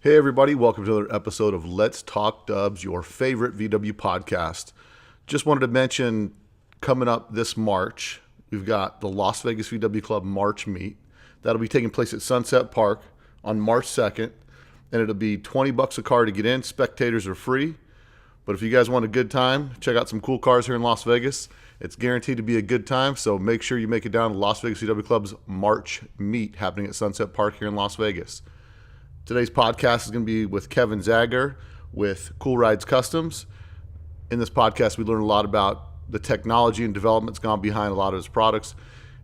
Hey everybody, welcome to another episode of Let's Talk Dubs, your favorite VW podcast. Just wanted to mention, coming up this March, we've got the Las Vegas VW Club March Meet. That'll be taking place at Sunset Park on March 2nd, and it'll be $20 a car to get in. Spectators are free, but if you guys want a good time, check out some cool cars here in Las Vegas. It's guaranteed to be a good time, so make sure you make it down to Las Vegas VW Club's March Meet happening at Sunset Park here in Las Vegas. Today's podcast is going to be with Kevin Zagar with Cool Rides Customs. In this podcast, we learn a lot about the technology and developments gone behind a lot of his products.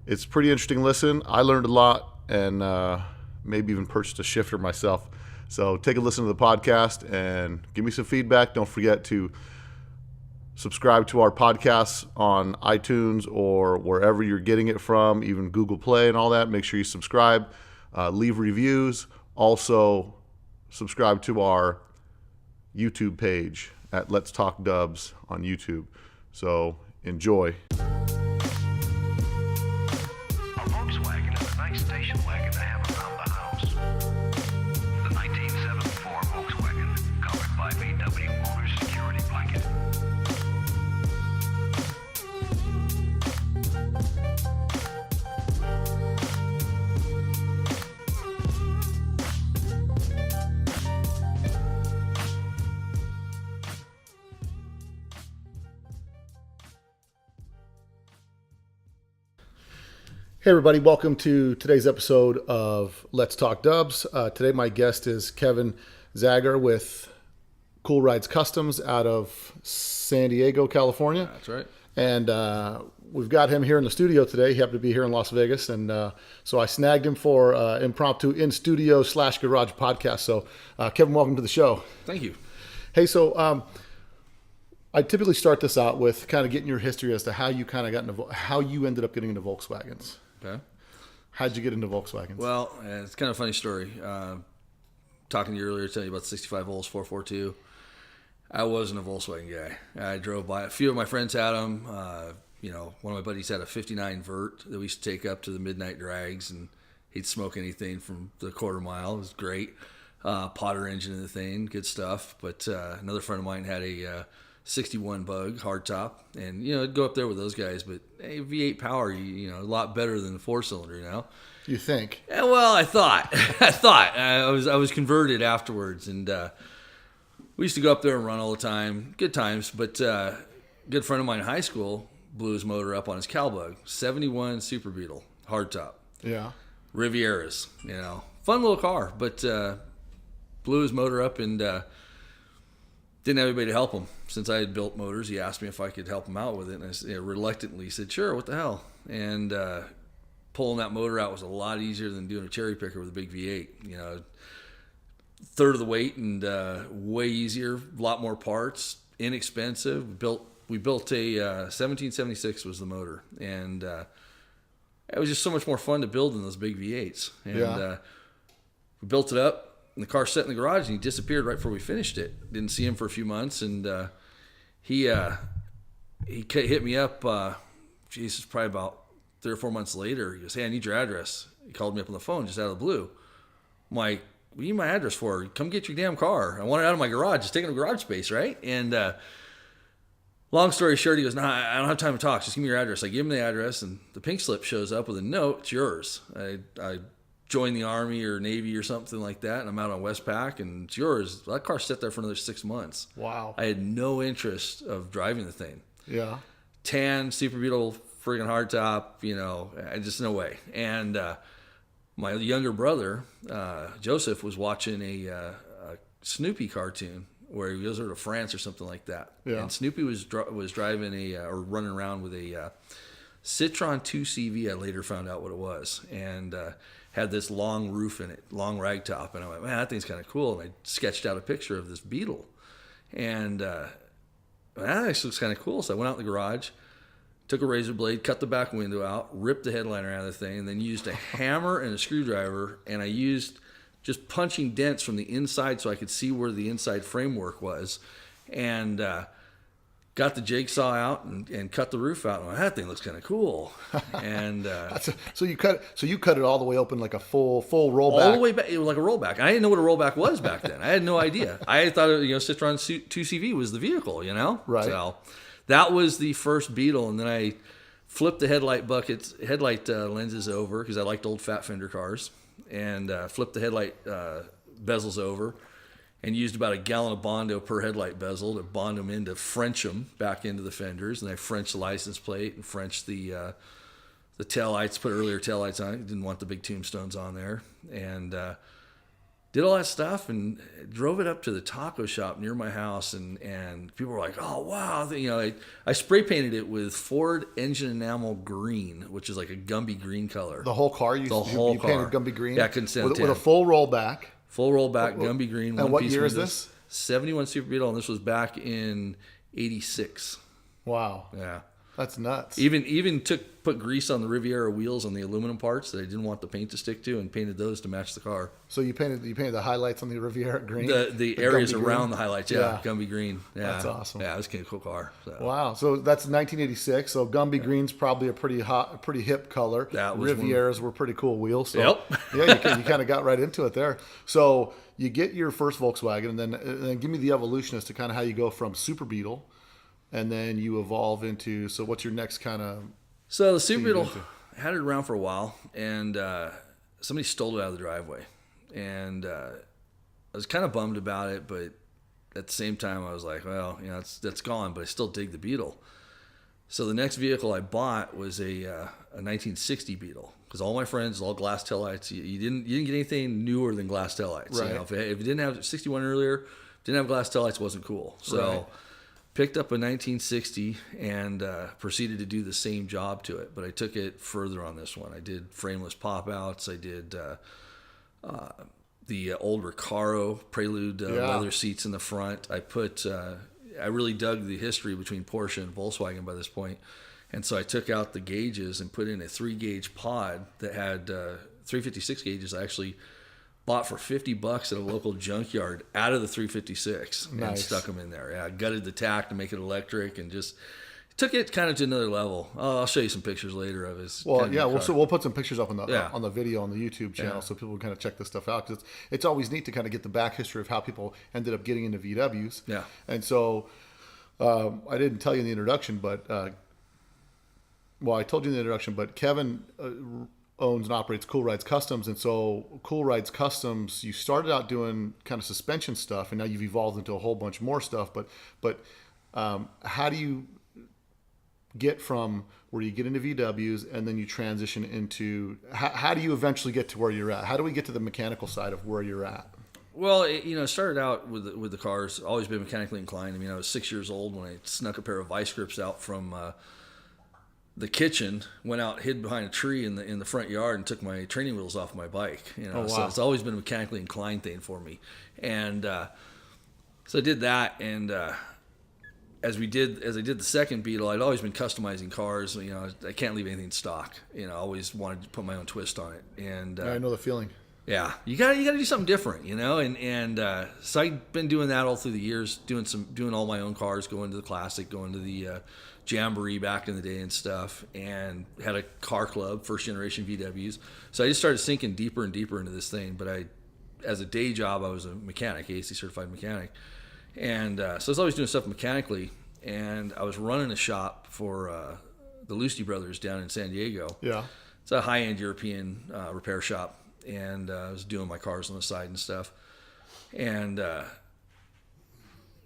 It's a pretty interesting listen. I learned a lot and maybe even purchased a shifter myself. So take a listen to the podcast and give me some feedback. Don't forget to subscribe to our podcasts on iTunes or wherever you're getting it from, even Google Play and all that. Make sure you subscribe, leave reviews. Also, subscribe to our YouTube page at Let's Talk Dubs on YouTube. So, enjoy. A Volkswagen is a nice station wagon to have around the house. The 1974 Volkswagen, covered by VW Motors security blanket. Hey everybody, welcome to today's episode of Let's Talk Dubs. Today my guest is Kevin Zagar with Cool Rides Customs out of San Diego, California. That's right. And we've got him here in the studio today. He happened to be here in Las Vegas. And so I snagged him for impromptu in-studio / garage podcast. So Kevin, welcome to the show. Thank you. Hey, so I typically start this out with kind of getting your history as to how you kind of got into, how you ended up getting into Volkswagens. Okay. How'd you get into Volkswagens? Well, it's kind of a funny story. Talking to you earlier, telling you about the 65 volts 442. I wasn't a Volkswagen guy. I drove by. A few of my friends had them. One of my buddies had a 59 Vert that we used to take up to the midnight drags, and he'd smoke anything from the quarter mile. It was great. Potter engine in the thing, good stuff. But another friend of mine had a 61 Bug hardtop, and I'd go up there with those guys. But hey, V8 power, a lot better than the 4-cylinder. You think? Yeah, well, I thought, I was converted afterwards, and we used to go up there and run all the time, good times. But a good friend of mine in high school blew his motor up on his Calbug, 71 Super Beetle hardtop. Yeah. Rivieras, fun little car, but blew his motor up and didn't have anybody to help him. Since I had built motors, he asked me if I could help him out with it, and I reluctantly said, sure, what the hell? And pulling that motor out was a lot easier than doing a cherry picker with a big V8. Third of the weight and way easier, a lot more parts, inexpensive. We built a 1776 was the motor, and it was just so much more fun to build than those big V8s. And we built it up. And the car sat in the garage, and he disappeared right before we finished it. Didn't see him for a few months, and he hit me up. Probably about 3 or 4 months later. He goes, "Hey, I need your address." He called me up on the phone just out of the blue. I'm like, "What do you need my address for? Come get your damn car. I want it out of my garage. It's taking up garage space, right?" And long story short, he goes, "No, I don't have time to talk. Just give me your address." I give him the address, and the pink slip shows up with a note. It's yours. I joined the Army or Navy or something like that, and I'm out on Westpac, and it's yours. That car sat there for another 6 months. Wow. I had no interest of driving the thing. Yeah. Tan, Super Beetle, friggin' hardtop, just no way. And my younger brother, Joseph, was watching a Snoopy cartoon where he goes over to France or something like that. Yeah. And Snoopy was driving or running around with a Citroen 2CV. I later found out what it was. And had this long roof in it, long rag top. And I went, man, that thing's kind of cool. And I sketched out a picture of this Beetle. And that actually looks kind of cool. So I went out in the garage, took a razor blade, cut the back window out, ripped the headliner out of the thing, and then used a hammer and a screwdriver. And I used just punching dents from the inside so I could see where the inside framework was. And got the jigsaw out and cut the roof out. And I went, that thing looks kind of cool. And So you cut it all the way open like a full rollback. all the way back, it was like a rollback. I didn't know what a rollback was back then. I had no idea. I thought Citroen 2CV was the vehicle, Right. So that was the first Beetle, and then I flipped the headlight lenses over because I liked old fat fender cars, and flipped the headlight bezels over, and used about a gallon of Bondo per headlight bezel to bond them in to French them back into the fenders. And I Frenched the license plate and Frenched the taillights, put earlier taillights on it. Didn't want the big tombstones on there. And did all that stuff and drove it up to the taco shop near my house. And people were like, oh, wow. I spray painted it with Ford engine enamel green, which is like a Gumby green color. The whole car? You painted Gumby green? Yeah, I couldn't stand with a full rollback. Full rollback, Gumby green. And what year is windows. this? 71 Super Beetle, and this was back in 86. Wow. Yeah. That's nuts. Even put grease on the Riviera wheels on the aluminum parts that I didn't want the paint to stick to, and painted those to match the car. So you painted the highlights on the Riviera green? The areas Gumby around green? the highlights, Gumby green. Yeah. That's awesome. Yeah, it was a kind of cool car. So. Wow. So that's 1986. So Gumby green's probably a pretty hip color. That was Rivieras were pretty cool wheels. So, Yep. Yeah, you kind of got right into it there. So you get your first Volkswagen, and then give me the evolution as to kind of how you go from Super Beetle, and then you evolve into. So what's your next kind of? So the Super Beetle, I had it around for a while, and somebody stole it out of the driveway, and I was kind of bummed about it, but at the same time I was like, well, that's gone, but I still dig the Beetle. So the next vehicle I bought was a 1960 Beetle, because all my friends, all glass taillights. You didn't get anything newer than glass taillights. Right. If you didn't have 61 earlier, didn't have glass taillights, wasn't cool. So. Right. Picked up a 1960 and proceeded to do the same job to it, but I took it further on this one. I did frameless pop-outs. I did the old Recaro Prelude leather seats in the front. I really dug the history between Porsche and Volkswagen by this point, and so I took out the gauges and put in a 3-gauge pod that had 356 gauges. I actually bought for $50 at a local junkyard out of the 356 and Nice. stuck them in there. Yeah, I gutted the tack to make it electric and just took it kind of to another level. I'll show you some pictures later of it. Well, yeah, we'll put some pictures up on the Yeah. on the video on the YouTube channel, so people can kind of check this stuff out, because it's always neat to kind of get the back history of how people ended up getting into VWs. Yeah. And so I didn't tell you in the introduction, but I told you in the introduction, but Kevin owns and operates Cool Rides Customs, and so Cool Rides Customs, you started out doing kind of suspension stuff, and now you've evolved into a whole bunch more stuff. But how do you get from where you get into VWs and then you transition into how do you eventually get to where you're at? How do we get to the mechanical side of where you're at? Well, it started out with the cars. Always been mechanically inclined. I mean, I was 6 years old when I snuck a pair of vice grips out from the kitchen, went out, hid behind a tree in the front yard, and took my training wheels off my bike. Oh, wow. So it's always been a mechanically inclined thing for me, and so I did that. And as I did the second Beetle, I'd always been customizing cars. I can't leave anything stock. I always wanted to put my own twist on it. And I know the feeling. yeah, you gotta do something different, and so I've been doing that all through the years, doing all my own cars, going to the Classic, going to the Jamboree back in the day and stuff, and had a car club, first generation VWs. So I just started sinking deeper and deeper into this thing. But as a day job, I was a mechanic, ASC certified mechanic, and so I was always doing stuff mechanically. And I was running a shop for the Lusty Brothers down in San Diego. Yeah. It's a high-end European repair shop. And I was doing my cars on the side and stuff. And a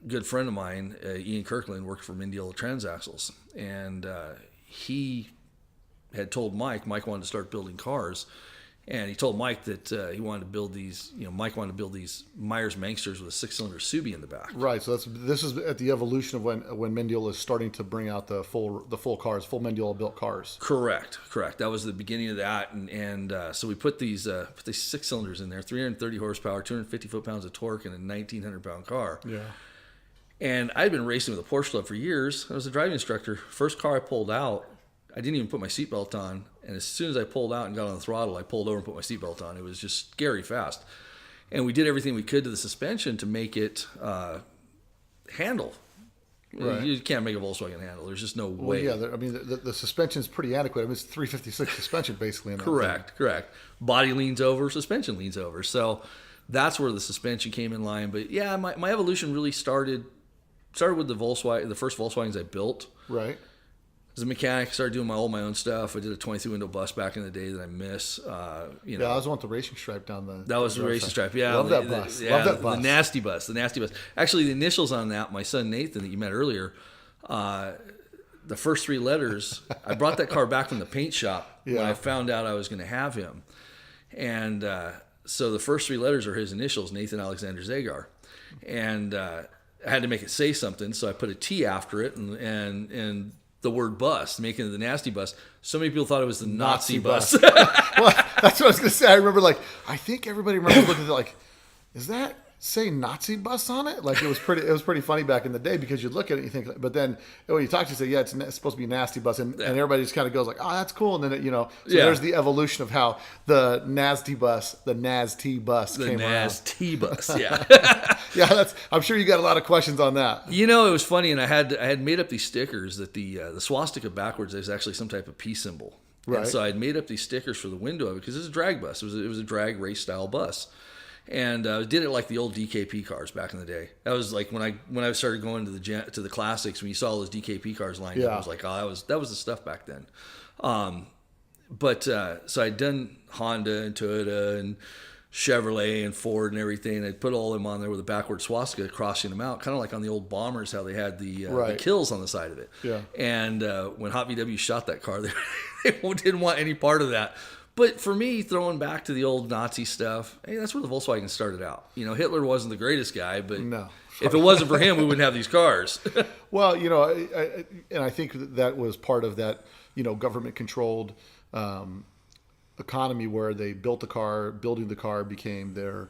good friend of mine, Ian Kirkland, worked for Mendiola Transaxles. And he had told Mike wanted to start building cars. And he told Mike that he wanted to build these, Mike wanted to build these Myers Mangsters with a 6-cylinder Subi in the back. Right. So this is at the evolution of when Mendiola is starting to bring out the full cars, full Mendiola built cars. Correct. That was the beginning of that, and so we put these 6 cylinders in there, 330 horsepower, 250 foot-pounds of torque, and a 1,900-pound car. Yeah. And I'd been racing with a Porsche Club for years. I was a driving instructor. First car I pulled out, I didn't even put my seatbelt on, and as soon as I pulled out and got on the throttle, I pulled over and put my seatbelt on. It was just scary fast. And we did everything we could to the suspension to make it handle. Right. You can't make a Volkswagen handle. There's just no Well, way. yeah, I mean, the suspension is pretty adequate. I mean, it's 356 suspension basically. In that Correct. Body leans over, suspension leans over. So that's where the suspension came in line. But yeah, my evolution really started with the Volkswagen, the first Volkswagens I built. thing. Right. As a mechanic, I started doing all my own stuff. I did a 23 window bus back in the day that I miss. You know, Yeah, I was on the racing stripe down the. that was the racing stripe. Yeah, Love that bus. Yeah, Love that bus. The nasty bus. The nasty bus. Actually, the initials on that, my son Nathan that you met earlier, the first three letters. I brought that car back from the paint shop when Yeah. I found out I was going to have him, and so the first three letters are his initials, Nathan Alexander Zagar, and I had to make it say something, so I put a T after it, and the word bus, making it the nasty bus. So many people thought it was the Nazi bus. Well, that's what I was gonna say. I remember, like, I think everybody remembers looking at it like, is that say Nazi bus on it? Like, it was pretty funny back in the day because you'd look at it and you think, but then when you talk to you, say, yeah, it's supposed to be nasty bus, and everybody just kind of goes like, oh, that's cool, and then so there's the evolution of how the nasty bus, the NAS-T bus The came around. NAS-T bus, yeah. Yeah, I'm sure you got a lot of questions on that. You know, it was funny, and I had made up these stickers that the swastika backwards is actually some type of peace symbol. Right. And so I'd made up these stickers for the window of it because it was a drag bus. It was a drag race style bus, and did it like the old DKP cars back in the day. That was like when I started going to the classics, when you saw those DKP cars lined up, I was like, oh, that was the stuff back then. So I'd done Honda and Toyota and Chevrolet and Ford and everything. I'd put all of them on there with a backward swastika crossing them out, kind of like on the old bombers, how they had the kills on the side of it. Yeah. And when Hot VW shot that car, they didn't want any part of that. But for me, throwing back to the old Nazi stuff, hey, that's where the Volkswagen started out. You know, Hitler wasn't the greatest guy, but No. if it wasn't for him, we wouldn't have these cars. Well, and I think that was part of that, government-controlled economy where they built the car. Building the car became their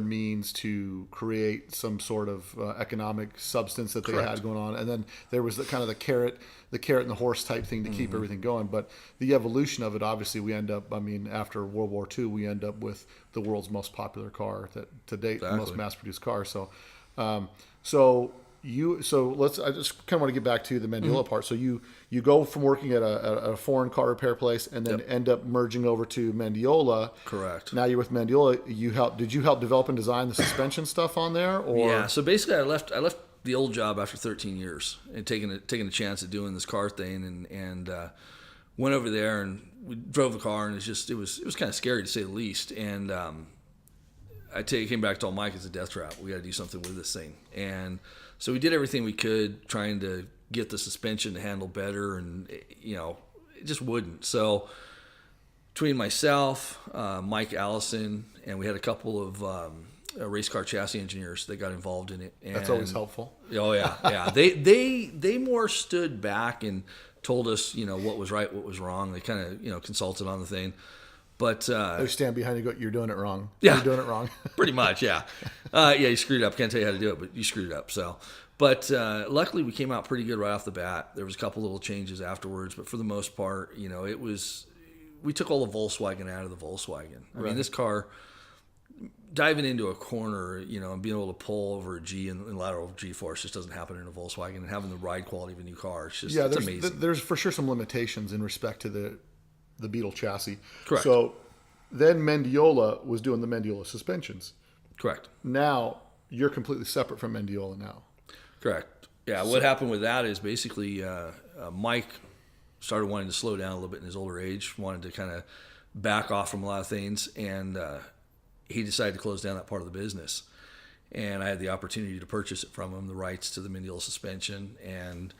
means to create some sort of economic substance that they had going on, and then there was the carrot and the horse type thing to keep everything going. But the evolution of it, obviously, we end up. I mean, after World War II, we end up with the world's most popular car that to date, the most mass-produced car. So, I just kind of want to get back to the Mendiola part. So you go from working at a foreign car repair place and then end up merging over to Mendiola. Correct. Now you're with Mendiola. Did you help develop and design the suspension stuff on there? Or? Yeah. So basically, I left the old job after 13 years and taking a chance at doing this car thing and went over there and we drove the car and it was kind of scary to say the least. And I came back, told Mike it's a death trap. We got to do something with this thing. And so we did everything we could trying to get the suspension to handle better, and it just wouldn't. So between myself, Mike Allison, and we had a couple of race car chassis engineers that got involved in it. And, That's always helpful. Oh yeah. They more stood back and told us what was right, what was wrong. They kind of consulted on the thing. But They stand behind you and go, you're doing it wrong. Yeah. You're doing it wrong. Pretty much, yeah. You screwed up. Can't tell you how to do it, but you screwed up. So, but luckily we came out pretty good right off the bat. There was a couple little changes afterwards, but for the most part, we took all the Volkswagen out of the Volkswagen. I mean, this car, diving into a corner, and being able to pull over a G and lateral G-force just doesn't happen in a Volkswagen, and having the ride quality of a new car, it's there's amazing. There's for sure some limitations in respect to the Beetle chassis. Correct. So then Mendiola was doing the Mendiola suspensions. Correct. Now you're completely separate from Mendiola now. Correct. Yeah, what happened with that is basically Mike started wanting to slow down a little bit in his older age, wanted to kind of back off from a lot of things, and he decided to close down that part of the business. And I had the opportunity to purchase it from him, the rights to the Mendiola suspension, and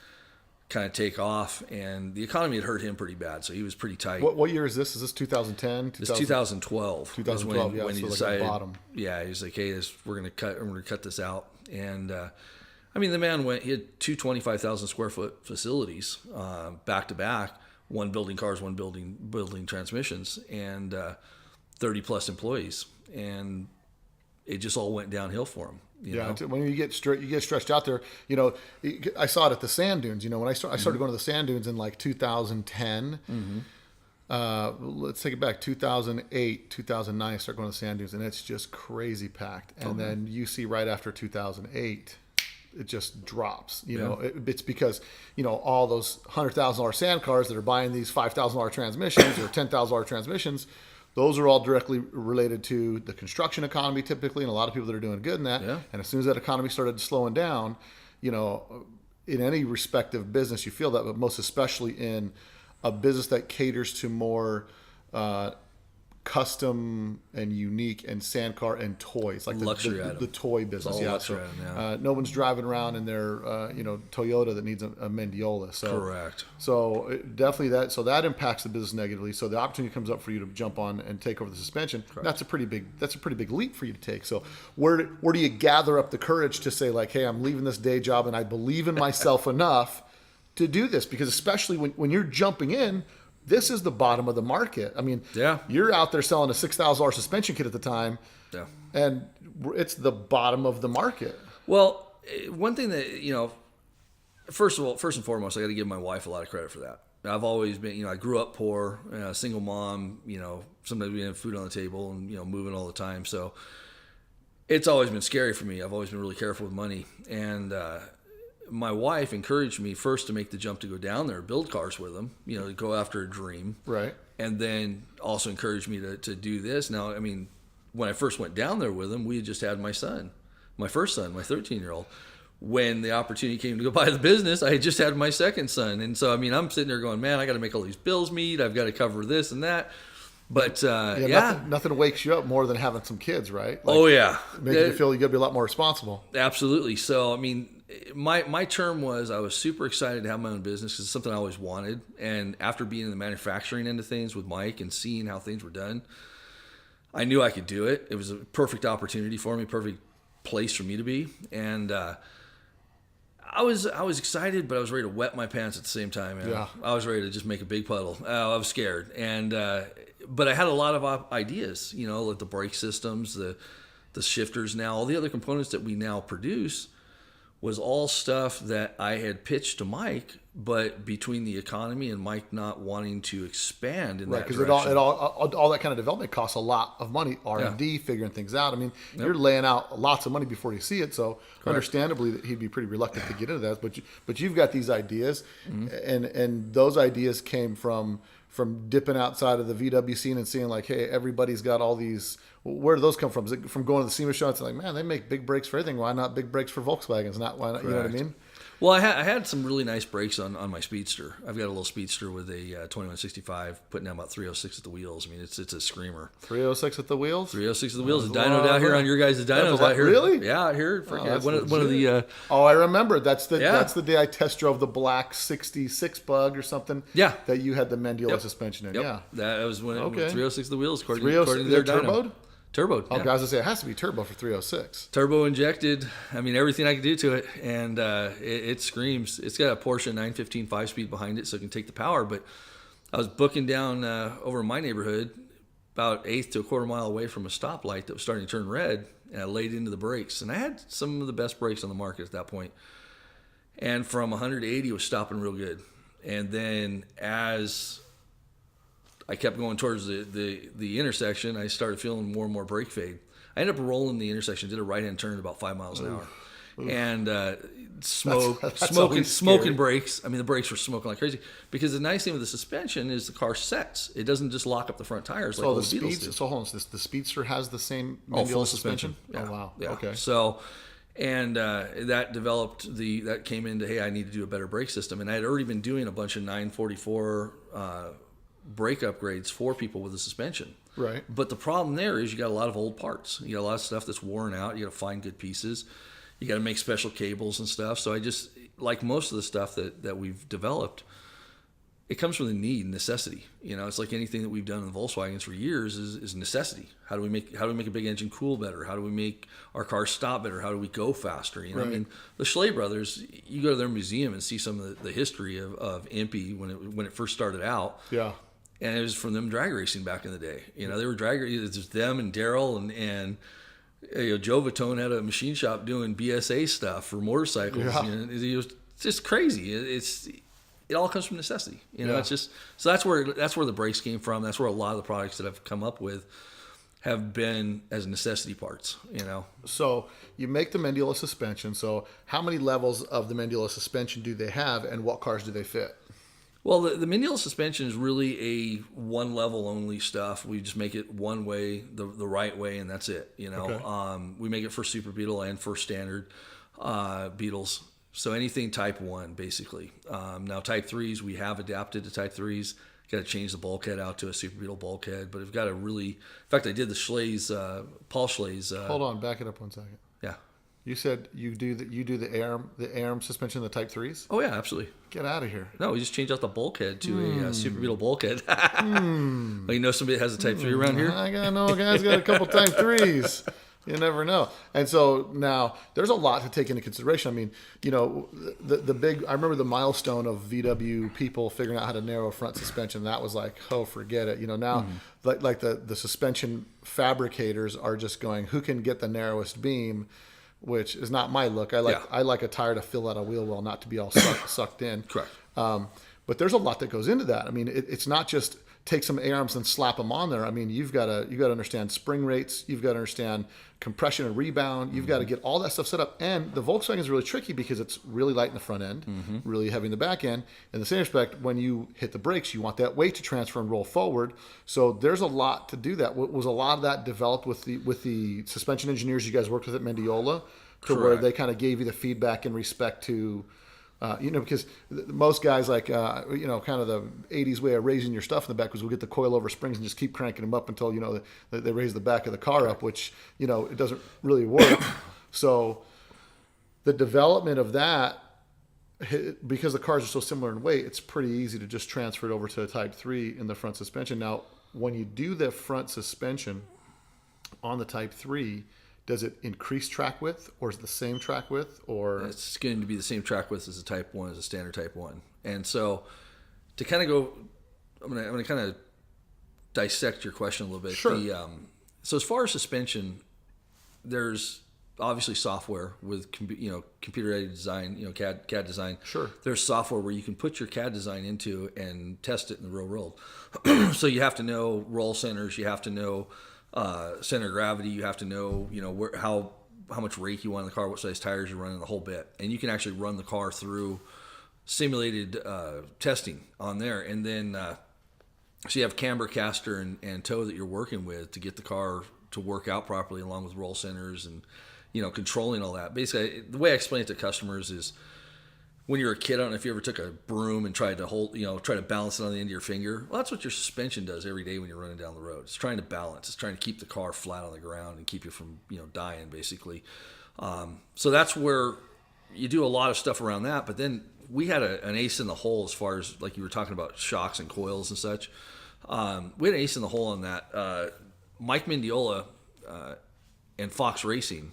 kind of take off. And the economy had hurt him pretty bad, so he was pretty tight. What year is this? Is this 2010? It's 2012. 2012, when he so decided. like bottom. Yeah, he was like, "Hey, we're gonna cut this out." And I mean, the man he had two 25,000 square foot facilities back to back, one building cars, one building transmissions, and 30 plus employees, and it just all went downhill for him. You know? When you get stretched out there, I saw it at the sand dunes. When I started going to the sand dunes in like 2010. Let's take it back, 2008, 2009. I started going to the sand dunes, and it's just crazy packed. And then you see right after 2008, drops. It's because all those $100,000 sand cars that are buying these $5,000 transmissions or $10,000 transmissions, those are all directly related to the construction economy typically, and a lot of people that are doing good in that. Yeah. And as soon as that economy started slowing down, in any respective business you feel that, but most especially in a business that caters to more custom and unique and sand car and toys, like luxury the toy business. All luxury item, no one's driving around in their Toyota that needs a Mendiola. So Correct. So definitely that impacts the business negatively. So the opportunity comes up for you to jump on and take over the suspension. That's a pretty big leap for you to take. So where do you gather up the courage to say, like, hey, I'm leaving this day job and I believe in myself enough to do this? Because especially when you're jumping in, this is the bottom of the market. I mean, you're out there selling a $6,000 suspension kit at the time, and it's the bottom of the market. Well, one thing that, first and foremost, I got to give my wife a lot of credit for that. I've always been, I grew up poor, single mom, sometimes we have food on the table and, moving all the time. So it's always been scary for me. I've always been really careful with money. And, my wife encouraged me first to make the jump to go down there, build cars with them, to go after a dream. Right. And then also encouraged me to do this. Now, I mean, when I first went down there with them, we had just had my first son, my 13-year-old. When the opportunity came to go buy the business, I had just had my second son. And so, I mean, I'm sitting there going, man, I got to make all these bills meet. I've got to cover this and that. But nothing wakes you up more than having some kids, right? Making you feel you got to be a lot more responsible. Absolutely. So, I mean, my term was I was super excited to have my own business because it's something I always wanted. And after being in the manufacturing end of things with Mike and seeing how things were done, I knew I could do it. It was a perfect opportunity for me, perfect place for me to be. And I was excited, but I was ready to wet my pants at the same time. I was ready to just make a big puddle. I was scared. And but I had a lot of ideas, like the brake systems, the shifters now, all the other components that we now produce was all stuff that I had pitched to Mike, but between the economy and Mike not wanting to expand in that direction. Because all that kind of development costs a lot of money, R&D, figuring things out. I mean, you're laying out lots of money before you see it, so understandably that he'd be pretty reluctant to get into that. But you've got these ideas, and those ideas came from dipping outside of the VW scene and seeing like, hey, everybody's got all these. Where do those come from? Is it from going to the SEMA show? It's like, man, they make big brakes for everything. Why not big brakes for Volkswagens? Why not? You know what I mean? Well, I had some really nice brakes on my Speedster. I've got a little Speedster with a 2165, putting down about 306 at the wheels. I mean, it's a screamer. 306 at the wheels? 306 at the wheels. The dyno down here on your guys' dynos out here. Really? Yeah, out here. One of the. I remember. That's the day I test drove the black 66 Bug or something. Yeah. That you had the Mendiola suspension in. Yep. Yeah. That was when 306 at the wheels, according to their dyno. turboed? Turbo. Oh, guys, I say it has to be turbo for 306. Turbo injected. I mean, everything I could do to it, and it screams. It's got a Porsche 915 5-speed behind it, so it can take the power. But I was booking down over in my neighborhood, about eighth to a quarter mile away from a stoplight that was starting to turn red, and I laid into the brakes. And I had some of the best brakes on the market at that point. And from 180, it was stopping real good. And then as I kept going towards the intersection, I started feeling more and more brake fade. I ended up rolling the intersection, did a right-hand turn at about 5 miles an hour. And smoking brakes. I mean, the brakes were smoking like crazy. Because the nice thing with the suspension is the car sets. It doesn't just lock up the front tires like all the Beetles do. So hold on, the Speedster has the same Mendiola suspension? Yeah. Oh, wow. Yeah. Okay. So, and that developed that came into, hey, I need to do a better brake system. And I had already been doing a bunch of 944 brake upgrades for people with the suspension. Right. But the problem there is you got a lot of old parts. You got a lot of stuff that's worn out. You got to find good pieces. You got to make special cables and stuff. So I just, like most of the stuff that we've developed, it comes from the necessity. It's like anything that we've done in Volkswagens for years is necessity. How do we make a big engine cool better? How do we make our cars stop better? How do we go faster? Right. I mean, the Schley brothers, you go to their museum and see some of the history of Impy when it first started out. Yeah. And it was from them drag racing back in the day. They were drag racing. It was them and Daryl and Joe Vitone had a machine shop doing BSA stuff for motorcycles. Yeah. It was just crazy. It all comes from necessity. It's just, so that's where the brakes came from. That's where a lot of the products that I've come up with have been as necessity parts, So you make the Mendiola suspension. So how many levels of the Mendiola suspension do they have, and what cars do they fit? Well, the Mendiola suspension is really a one level only stuff. We just make it one way, the right way, and that's it. Okay. We make it for Super Beetle and for standard Beetles. So anything Type 1, basically. Now Type 3s, we have adapted to Type 3s. Got to change the bulkhead out to a Super Beetle bulkhead, but we've got a really. In fact, I did the Schley's, Paul Schley's. Hold on, back it up 1 second. Yeah. You said you do the ARM suspension, the Type 3s? Oh yeah, absolutely. Get out of here. No, we just changed out the bulkhead to a Super Beetle bulkhead. Well, you know somebody that has a Type 3 around here? I got no guy's got a couple Type 3s. You never know. And so now there's a lot to take into consideration. I mean, the big, I remember the milestone of VW people figuring out how to narrow front suspension. That was like, oh, forget it. Now like the suspension fabricators are just going, who can get the narrowest beam, which is not my look. I like a tire to fill out a wheel well, not to be all sucked in. Correct. But there's a lot that goes into that. I mean, it's not just take some A-arms and slap them on there. I mean, you've got to understand spring rates. You've got to understand compression and rebound. You've got to get all that stuff set up. And the Volkswagen is really tricky because it's really light in the front end, really heavy in the back end. In the same respect, when you hit the brakes, you want that weight to transfer and roll forward. So there's a lot to do that. Was a lot of that developed with the suspension engineers you guys worked with at Mendiola, to Correct. where they kind of gave you the feedback in respect to because most guys kind of the 80s way of raising your stuff in the back was we'll get the coilover springs and just keep cranking them up until, they raise the back of the car up, which, it doesn't really work. So the development of that, because the cars are so similar in weight, it's pretty easy to just transfer it over to a Type 3 in the front suspension. Now, when you do the front suspension on the Type 3, does it increase track width, or is it the same track width, or it's going to be the same track width as a Type 1, as a standard Type 1. And so to kind of go, I'm going to kind of dissect your question a little bit. Sure. So as far as suspension, there's obviously software with computer-aided design, CAD design. Sure. There's software where you can put your CAD design into and test it in the real world. So you have to know roll centers, you have to know center of gravity, you have to know, how much rake you want in the car, what size tires you're running, the whole bit. And you can actually run the car through simulated testing on there. And then, so you have camber, caster, and toe that you're working with to get the car to work out properly, along with roll centers and, controlling all that. Basically, the way I explain it to customers is, when you're a kid, I don't know if you ever took a broom and tried to try to balance it on the end of your finger. Well, that's what your suspension does every day when you're running down the road. It's trying to balance. It's trying to keep the car flat on the ground and keep you from, dying, basically. So that's where you do a lot of stuff around that. But then we had an ace in the hole as far as, like you were talking about, shocks and coils and such. We had an ace in the hole on that. Mike Mendiola and Fox Racing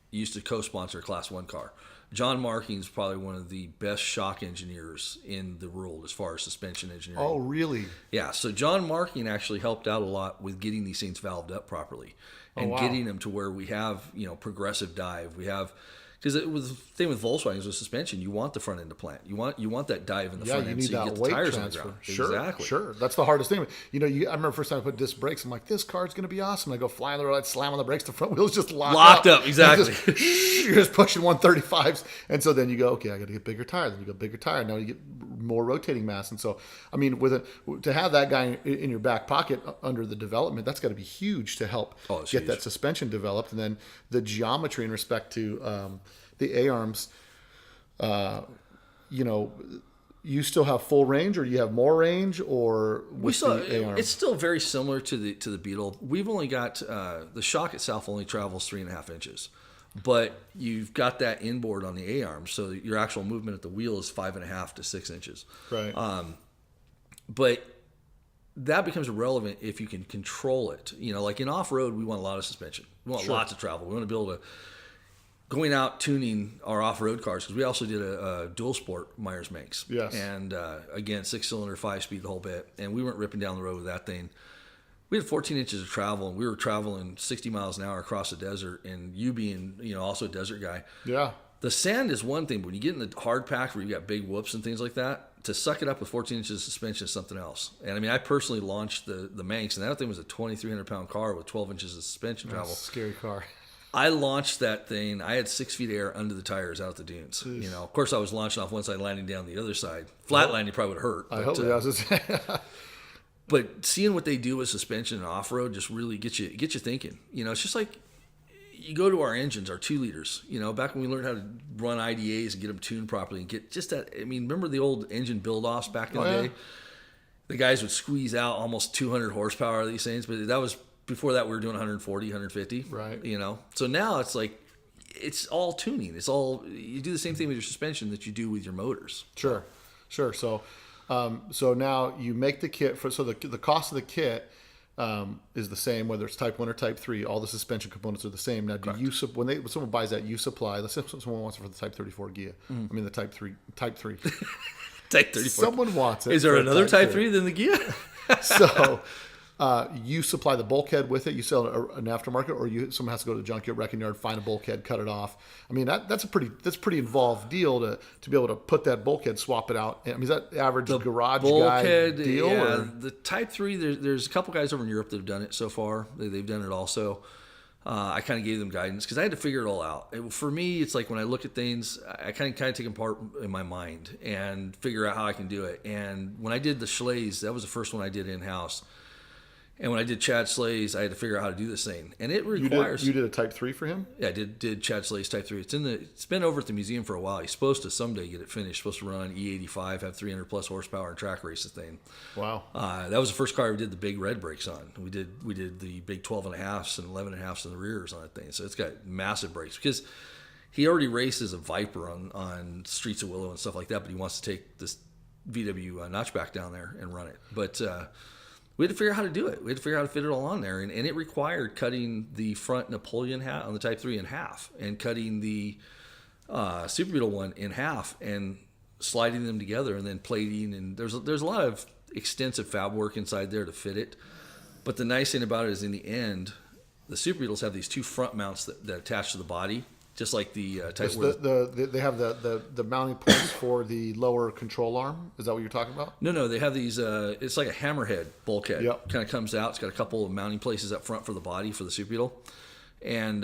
used to co-sponsor a Class 1 car. John Marking's probably one of the best shock engineers in the world as far as suspension engineering. Oh, really? Yeah. So John Marking actually helped out a lot with getting these things valved up properly and getting them to where we have, progressive dive. We have, because it was the thing with Volkswagens with suspension. You want the front end to plant. You want that dive in the front end, so you get the tires on the ground. Sure, exactly. Sure. That's the hardest thing. I remember the first time I put disc brakes, I'm like, this car's going to be awesome. I go fly on the road, I slam on the brakes, the front wheel's just locked up. Exactly. You're just pushing 135s. And so then you go, okay, I got to get bigger tire. Then you go bigger tire. Now you get more rotating mass. And so, I mean, to have that guy in your back pocket under the development, that's got to be huge to help get that suspension developed. And then the geometry in respect to the A-arms, you still have full range, or you have more range, or the A-arms? It's still very similar to the Beetle. We've only got the shock itself only travels 3.5 inches, but you've got that inboard on the A-arms, so your actual movement at the wheel is 5.5 to 6 inches. Right. But that becomes irrelevant if you can control it. Like in off-road, we want a lot of suspension. We want lots of travel. We want to be able to going out tuning our off-road cars, because we also did a dual sport Myers makes. Yes. And again, 6-cylinder, 5-speed, the whole bit. And we weren't ripping down the road with that thing. We had 14 inches of travel, and we were traveling 60 miles an hour across the desert. And you being, also a desert guy. Yeah. The sand is one thing, but when you get in the hard pack where you got big whoops and things like that, to suck it up with 14 inches of suspension is something else. And I mean, I personally launched the Manx, and that thing was a 2,300 pound car with 12 inches of suspension travel. Scary car. I launched that thing. I had 6 feet of air under the tires out the dunes. Jeez. You know, of course, I was launching off one side, landing down the other side. Flat landing probably would hurt. I hope. Yeah, I was just But seeing what they do with suspension and off road just really gets you thinking. You know, it's just like you go to our engines, our 2 liters. You know, back when we learned how to run IDAs and get them tuned properly and get just that. I mean, remember the old engine build offs back in the day? The guys would squeeze out almost 200 horsepower out of these things, but that was before that we were doing 140, 150. Right. You know, so now it's like it's all tuning. It's all you do the same thing with your suspension that you do with your motors. Sure. So, so now you make the kit so the cost of the kit is the same whether it's Type 1 or Type 3. All the suspension components are the same. Now, do you when someone buys that, you supply? Let's say someone wants it for the Type 34 Gia. I mean the Type 3. Type 34. Someone wants it. Is there for another Type 3 3 than the Gia? So you supply the bulkhead with it. You sell an aftermarket, or someone has to go to the junkyard, wrecking yard, find a bulkhead, cut it off. I mean that's a pretty involved deal to be able to put that bulkhead, swap it out. I mean, is that the average garage bulkhead guy deal? Yeah, Or? the Type 3. There's a couple guys over in Europe that have done it so far. They've done it also. I kind of gave them guidance because I had to figure it all out. For me, it's like when I look at things, I kind of take them apart in my mind and figure out how I can do it. And when I did the Schley's, that was the first one I did in-house. And when I did Chad Slay's, I had to figure out how to do this thing. And it requires... You did a Type 3 for him? Yeah, I did Chad Slay's Type 3. It's been over at the museum for a while. He's supposed to someday get it finished. Supposed to run E85, have 300 plus horsepower and track race the thing. Wow. That was the first car we did the big red brakes on. We did the big 12.5s and 11.5s in the rears on that thing. So it's got massive brakes because he already races a Viper on Streets of Willow and stuff like that, but he wants to take this VW notchback down there and run it. But we had to figure out how to do it. We had to figure out how to fit it all on there. And it required cutting the front Napoleon hat on the Type 3 in half and cutting the Super Beetle one in half and sliding them together and then plating. And there's a lot of extensive fab work inside there to fit it. But the nice thing about it is in the end, the Super Beetles have these 2 front mounts that attach to the body, just like the Type 1. They have the mounting points for the lower control arm. Is that what you're talking about? No, they have these. It's like a hammerhead bulkhead. Yep. Kind of comes out. It's got a couple of mounting places up front for the body for the Super Beetle, and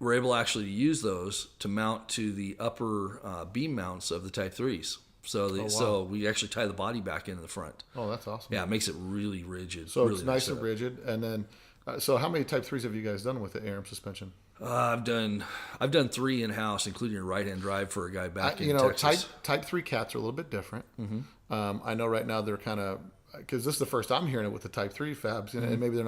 we're able actually to use those to mount to the upper beam mounts of the Type 3s. So we actually tie the body back into the front. Oh, that's awesome. Yeah, it makes it really rigid. So really it's nice and rigid. And then, so how many Type 3s have you guys done with the ARM suspension? I've done 3 in house, including a right-hand drive for a guy back in Texas. Type 3 cats are a little bit different. Mm-hmm. I know right now they're kind of, because this is the first I'm hearing it with the Type 3 fabs, and maybe they're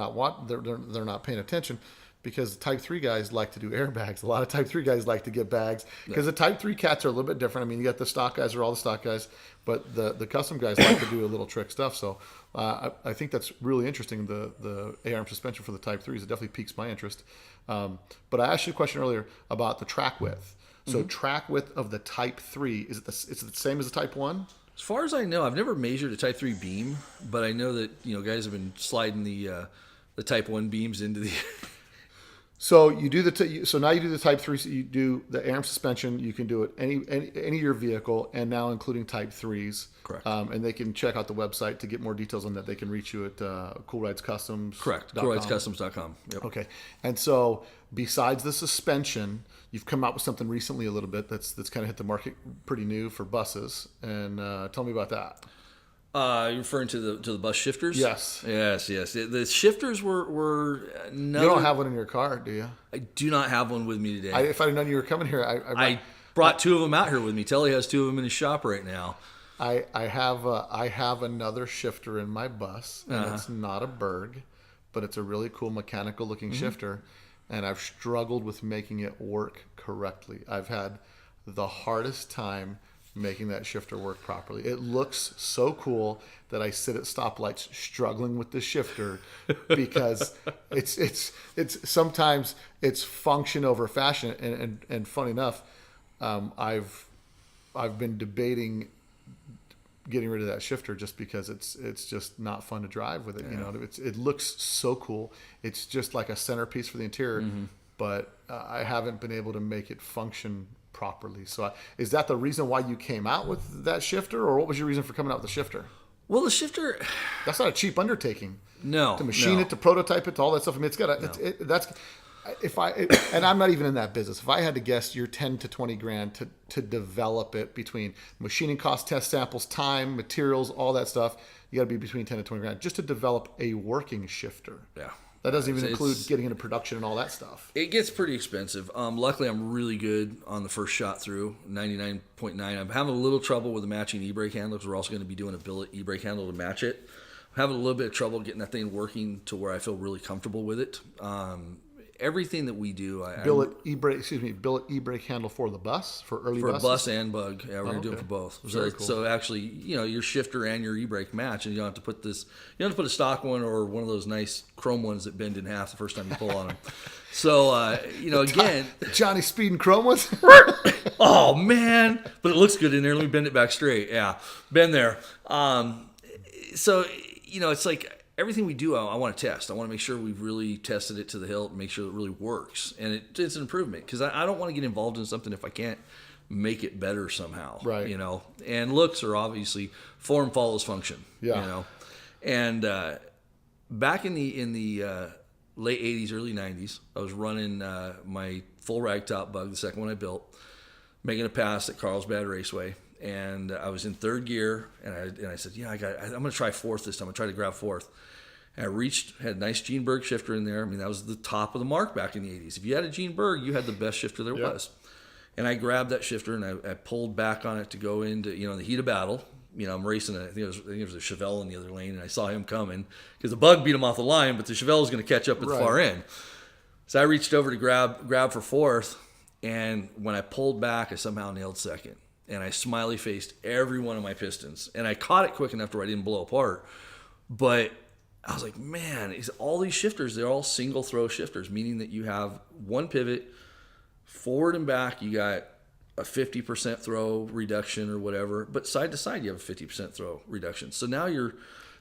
not paying attention because the Type 3 guys like to do airbags. A lot of Type 3 guys like to get bags because the Type 3 cats are a little bit different. I mean, you got the stock guys are all the stock guys, but the custom guys like to do a little trick stuff. So I think that's really interesting. The ARM suspension for the Type 3s, it definitely piques my interest. But I asked you a question earlier about the track width. So track width of the Type 3, is it the same as the Type 1? As far as I know, I've never measured a Type 3 beam, but I know that guys have been sliding the Type 1 beams into the... So you do so now you do the Type 3. So you do the ARM suspension. You can do it any of your vehicle, and now including Type 3s. Correct. And they can check out the website to get more details on that. They can reach you at Cool Rides Customs. Correct. CoolRidesCustoms.com. Yep. Okay. And so besides the suspension, you've come out with something recently a little bit that's kind of hit the market pretty new for buses. And tell me about that. You're referring to the bus shifters? Yes. Yes. The shifters were You don't have one in your car, do you? I do not have one with me today. If I'd known you were coming here, I brought 2 of them out here with me. Telly has 2 of them in his shop right now. I have another shifter in my bus, and it's not a Berg, but it's a really cool mechanical looking shifter, and I've struggled with making it work correctly. I've had the hardest time making that shifter work properly. It looks so cool that I sit at stoplights struggling with the shifter because it's sometimes it's function over fashion, and funny enough, I've been debating getting rid of that shifter just because it's just not fun to drive with it. Yeah. It looks so cool. It's just like a centerpiece for the interior. but I haven't been able to make it function properly. So is that the reason why you came out with that shifter, or what was your reason for coming out with the shifter? Well, the shifter, That's not a cheap undertaking. no, To machine no. it, to prototype it, to all that stuff. I mean, it's got and I'm not even in that business. If I had to guess, you're 10 to 20 grand to develop it, between machining costs, test samples, time, materials, all that stuff. You got to be between 10 to 20 grand just to develop a working shifter. Yeah. That doesn't even It's- include getting into production and all that stuff. It gets pretty expensive. Luckily, I'm really good on the first shot through, 99.9. I'm having a little trouble with the matching e-brake handle because we're also going to be doing a billet e-brake handle to match it. I'm having a little bit of trouble getting that thing working to where I feel really comfortable with it. Everything that we do, Billet e-brake handle for the bus, for early for buses? bus and bug. Yeah, we're gonna do it okay. for both. Very So, cool. so actually, your shifter and your e-brake match, and you don't have to put this. You don't have to put a stock one or one of those nice chrome ones that bend in half the first time you pull on them. So again, Johnny Speed and Chrome ones? oh man, but it looks good in there. Let me bend it back straight. Yeah, been there. So it's like everything we do, I want to test. I want to make sure we've really tested it to the hilt and make sure it really works. And it's an improvement because I don't want to get involved in something if I can't make it better somehow. Right. And looks are obviously form follows function. Yeah. And back in the late 80s, early 90s, I was running my full ragtop bug, the second one I built, making a pass at Carlsbad Raceway. And I was in third gear, and I said, I'm going to try fourth this time. I'm going to try to grab fourth. And I had a nice Gene Berg shifter in there. I mean, that was the top of the mark back in the 80s. If you had a Gene Berg, you had the best shifter there was. And I grabbed that shifter, and I pulled back on it to go into, the heat of battle. I'm racing, I think it was a Chevelle in the other lane, and I saw him coming because the bug beat him off the line, but the Chevelle was going to catch up at the far end. So I reached over to grab for fourth, and when I pulled back, I somehow nailed second. And I smiley faced every one of my pistons. And I caught it quick enough to where I didn't blow apart. But I was like, man, all these shifters, they're all single throw shifters, meaning that you have one pivot, forward and back, you got a 50% throw reduction or whatever. But side to side, you have a 50% throw reduction. So now your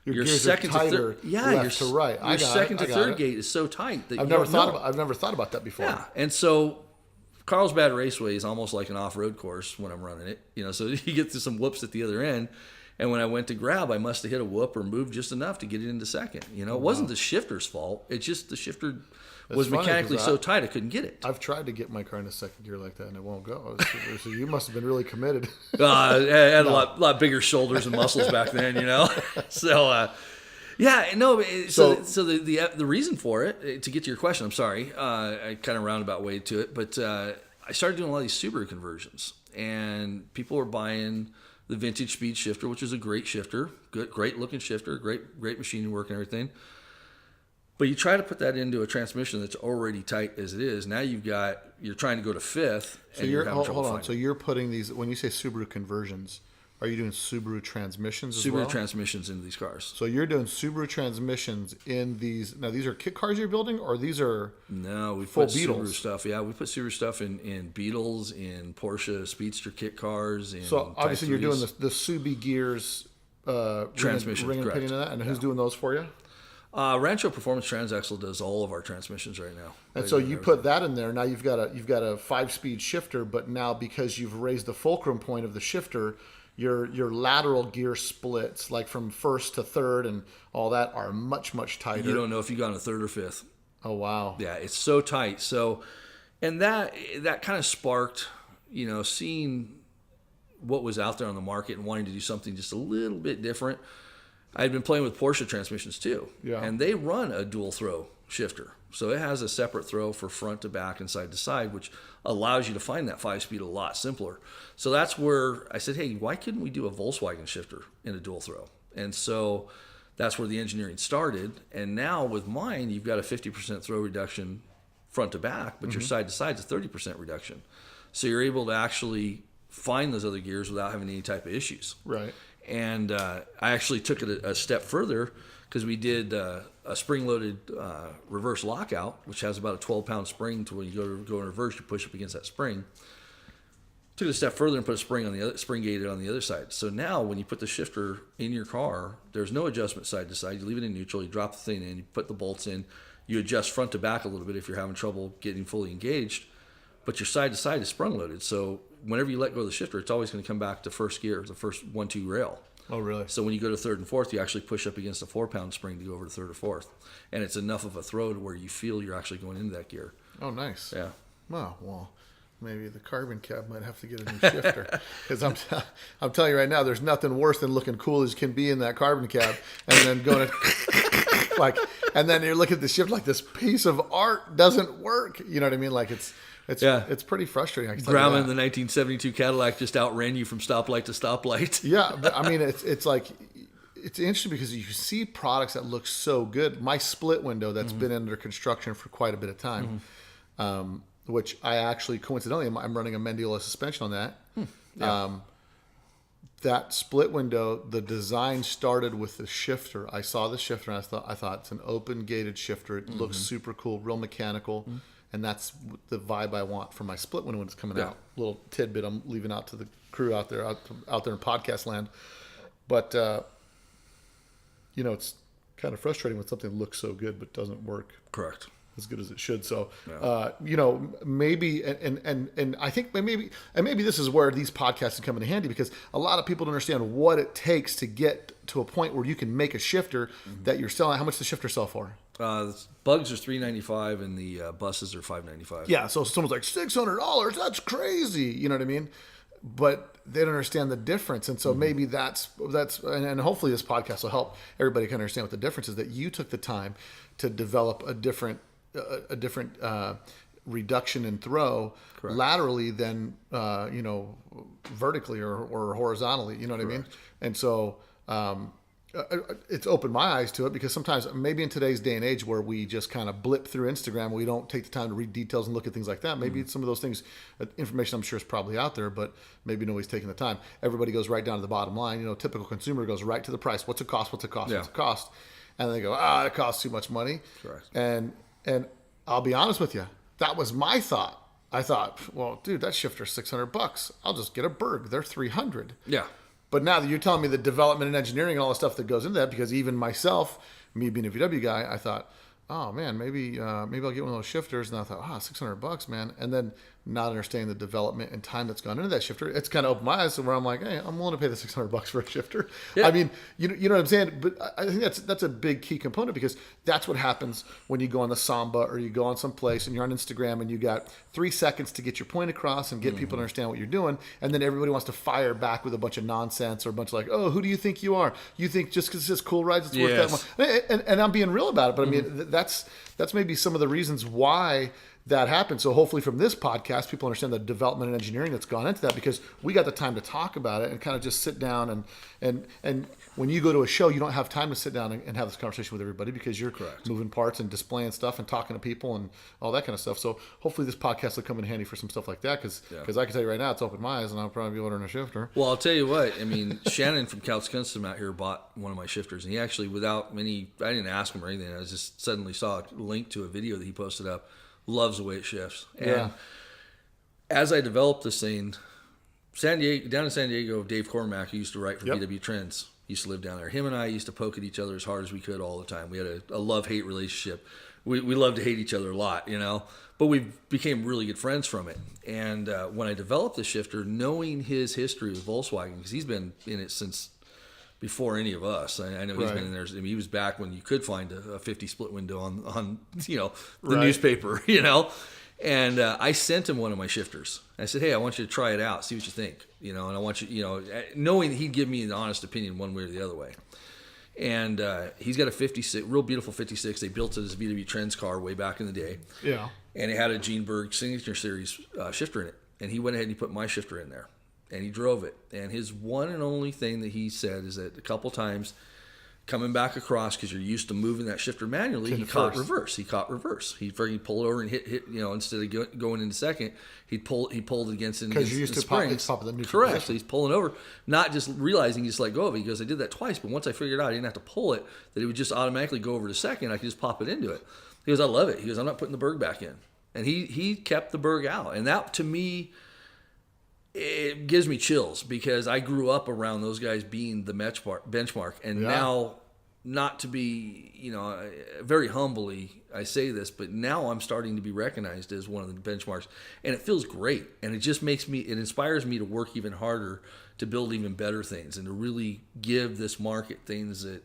gears second are to tighter third, left to right. Your second to third gate is so tight that I've never thought about that before. Yeah, and so Carlsbad Raceway is almost like an off-road course when I'm running it, so you get to some whoops at the other end, and when I went to grab, I must have hit a whoop or moved just enough to get it into second. It wasn't the shifter's fault. It's just the shifter was funny, mechanically 'cause so tight I couldn't get it. I've tried to get my car into second gear like that, and it won't go. So you must have been really committed. I had a lot bigger shoulders and muscles back then, So, So the reason for it, to get to your question, I'm sorry, I kind of roundabout way to it, but I started doing a lot of these Subaru conversions, and people were buying the vintage speed shifter, which is a great shifter, great looking shifter, great machining work and everything. But you try to put that into a transmission that's already tight as it is. Now you're trying to go to fifth, So and you're having trouble hold on. finding So you're putting these, when you say Subaru conversions, are you doing Subaru transmissions as well? Subaru transmissions into these cars. So you're doing Subaru transmissions in these. Now these are kit cars you're building, or these are No, we full put Subaru Beetles? stuff. Yeah, we put Subaru stuff in Beetles, in Porsche Speedster kit cars. In So obviously you're doing Type the Subi gears Transmissions, ring and correct. pinion of that, and who's doing those for you? 3s. Rancho Performance Transaxle does all of our transmissions right now. And so you put that in there. Now you've got a 5-speed shifter, but now because you've raised the fulcrum point of the shifter, your lateral gear splits, like from first to third and all that, are much tighter. You don't know if you got a third or fifth. Oh wow! Yeah, it's so tight. So, and that kind of sparked, seeing what was out there on the market and wanting to do something just a little bit different. I had been playing with Porsche transmissions too, Yeah. and they run a dual throw shifter. So it has a separate throw for front to back and side to side, which allows you to find that 5-speed a lot simpler. So that's where I said, hey, why couldn't we do a Volkswagen shifter in a dual throw? And so that's where the engineering started. And now with mine, you've got a 50% throw reduction front to back, but your side to side is a 30% reduction. So you're able to actually find those other gears without having any type of issues. Right. And I actually took it a step further because we did a spring-loaded reverse lockout, which has about a 12-pound spring. To when you go in reverse, you push up against that spring. Took it a step further and put a spring gated on the other side. So now, when you put the shifter in your car, there's no adjustment side to side. You leave it in neutral. You drop the thing in. You put the bolts in. You adjust front to back a little bit if you're having trouble getting fully engaged, but your side to side is sprung loaded. So whenever you let go of the shifter, it's always going to come back to first gear, the first 1-2 rail. Oh, really? So when you go to third and fourth, you actually push up against a 4-pound spring to go over to third or fourth. And it's enough of a throw to where you feel you're actually going into that gear. Oh, nice. Yeah. Oh, well, maybe the carbon cab might have to get a new shifter. Because I'm telling you right now, there's nothing worse than looking cool as can be in that carbon cab and then going to, like, and then you're looking at the shift like this piece of art doesn't work. You know what I mean? Like it's pretty frustrating. I can tell you Grandma that. in the 1972 Cadillac just outran you from stoplight to stoplight. Yeah, but I mean, it's like, it's interesting because you see products that look so good. My split window that's been under construction for quite a bit of time, which I actually coincidentally I'm running a Mendiola suspension on that. That split window, the design started with the shifter. I saw the shifter and I thought it's an open gated shifter. It looks super cool, real mechanical, and that's the vibe I want for my split window when it's coming out. Little tidbit I'm leaving out to the crew out there in podcast land, but. It's kind of frustrating when something looks so good but doesn't work Correct. as good as it should. So, maybe, and I think maybe this is where these podcasts come in handy because a lot of people don't understand what it takes to get to a point where you can make a shifter that you're selling. How much does the shifter sell for? Bugs are $395 and the buses are $595. Yeah. So someone's like $600. That's crazy. You know what I mean? But they don't understand the difference, and so maybe that's and hopefully this podcast will help everybody kind of understand what the difference is. That you took the time to develop a different reduction in throw laterally than vertically or horizontally. You know what I mean? And so it's opened my eyes to it because sometimes maybe in today's day and age where we just kind of blip through Instagram, we don't take the time to read details and look at things like that. Maybe some of those things, information I'm sure is probably out there, but maybe nobody's taking the time. Everybody goes right down to the bottom line. Typical consumer goes right to the price. What's it cost? What's it cost? What's it cost? And they go, it costs too much money. Correct. And I'll be honest with you, that was my thought. I thought, well, dude, that shifter's $600. I'll just get a Berg. They're $300. Yeah. But now that you're telling me the development and engineering and all the stuff that goes into that, because even myself, me being a VW guy, I thought, oh man, maybe I'll get one of those shifters. And I thought, $600, man. And then not understanding the development and time that's gone into that shifter, it's kind of opened my eyes to where I'm like, hey, I'm willing to pay the $600 for a shifter. Yeah. I mean, you know what I'm saying? But I think that's a big key component because that's what happens when you go on the Samba or you go on some place and you're on Instagram and you got 3 seconds to get your point across and get people to understand what you're doing. And then everybody wants to fire back with a bunch of nonsense or a bunch of like, oh, who do you think you are? You think just because it says cool rides, it's worth that much. And I'm being real about it. But I mean, that's maybe some of the reasons why that happened. So hopefully from this podcast, people understand the development and engineering that's gone into that because we got the time to talk about it and kind of just sit down and when you go to a show, you don't have time to sit down and have this conversation with everybody because you're moving parts and displaying stuff and talking to people and all that kind of stuff. So hopefully this podcast will come in handy for some stuff like that because I can tell you right now, it's opened my eyes and I'll probably be ordering a shifter. Well, I'll tell you what, I mean, Shannon from Couch Custom out here bought one of my shifters and he actually, without I didn't ask him or anything, I just suddenly saw a link to a video that he posted up. Loves the way it shifts. And as I developed this thing, down in San Diego, Dave Cormack, who used to write for VW Trends, used to live down there. Him and I used to poke at each other as hard as we could all the time. We had a love-hate relationship. We loved to hate each other a lot, but we became really good friends from it. And when I developed the shifter, knowing his history with Volkswagen, because he's been in it since before any of us. I know he's been in there. I mean, he was back when you could find a 50 split window on the newspaper, And I sent him one of my shifters. I said, hey, I want you to try it out, see what you think, and I want you, knowing that he'd give me an honest opinion one way or the other way. And he's got a 56, real beautiful 56. They built it as a VW Trends car way back in the day. Yeah. And it had a Gene Berg Signature Series shifter in it. And he went ahead and he put my shifter in there. And he drove it. And his one and only thing that he said is that a couple times coming back across, because you're used to moving that shifter manually, he caught reverse. He'd pull it over and hit, instead of going into second, he pulled it against it. Because you're used to pop the neutral. Correct. Position. So he's pulling over, not just realizing he just let go of it. He goes, I did that twice, but once I figured out I didn't have to pull it, that it would just automatically go over to second. I could just pop it into it. He goes, I love it. He goes, I'm not putting the Berg back in. And he kept the Berg out. And that, to me, it gives me chills because I grew up around those guys being the benchmark, and now not to be, very humbly, I say this, but now I'm starting to be recognized as one of the benchmarks, and it feels great. And it just it inspires me to work even harder to build even better things and to really give this market things that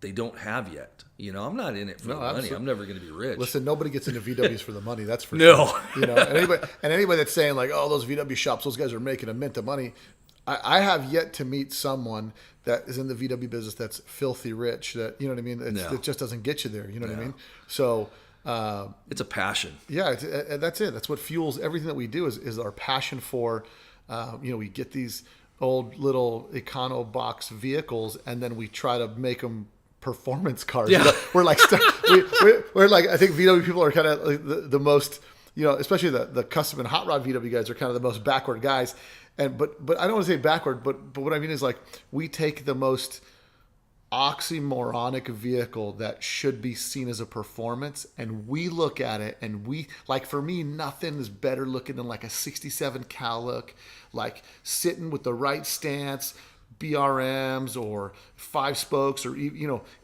they don't have yet. I'm not in it for the money. Absolutely. I'm never going to be rich. Listen, nobody gets into VWs for the money. That's for No. sure. And anybody that's saying like, oh, those VW shops, those guys are making a mint of money. I have yet to meet someone that is in the VW business that's filthy rich. That, you know what I mean? It just doesn't get you there. You know what I mean? So it's a passion. Yeah, that's it. That's what fuels everything that we do is our passion for. We get these old little econo box vehicles, and then we try to make them performance cars. Yeah. We're like we're like, I think VW people are kind of like the most, especially the custom and hot rod VW guys are kind of the most backward guys. But I don't want to say backward, but what I mean is like we take the most oxymoronic vehicle that should be seen as a performance, and we look at it, and we, like, for me, nothing is better looking than like a 67 Cal look, like sitting with the right stance, BRMs or 5 spokes, or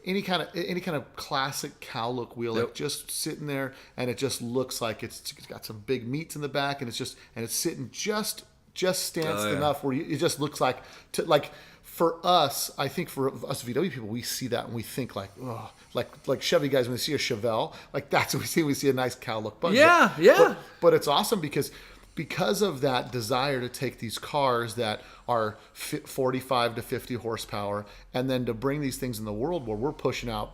any kind of classic Cal look wheel, like just sitting there, and it just looks like it's got some big meats in the back, and it's sitting just stanced enough where it just looks like for us, I think for us VW people, we see that and we think like, oh, like Chevy guys, when they see a Chevelle, like that's what we see. We see a nice cow look bug. Yeah. But it's awesome because of that desire to take these cars that are 45 to 50 horsepower, and then to bring these things in the world where we're pushing out,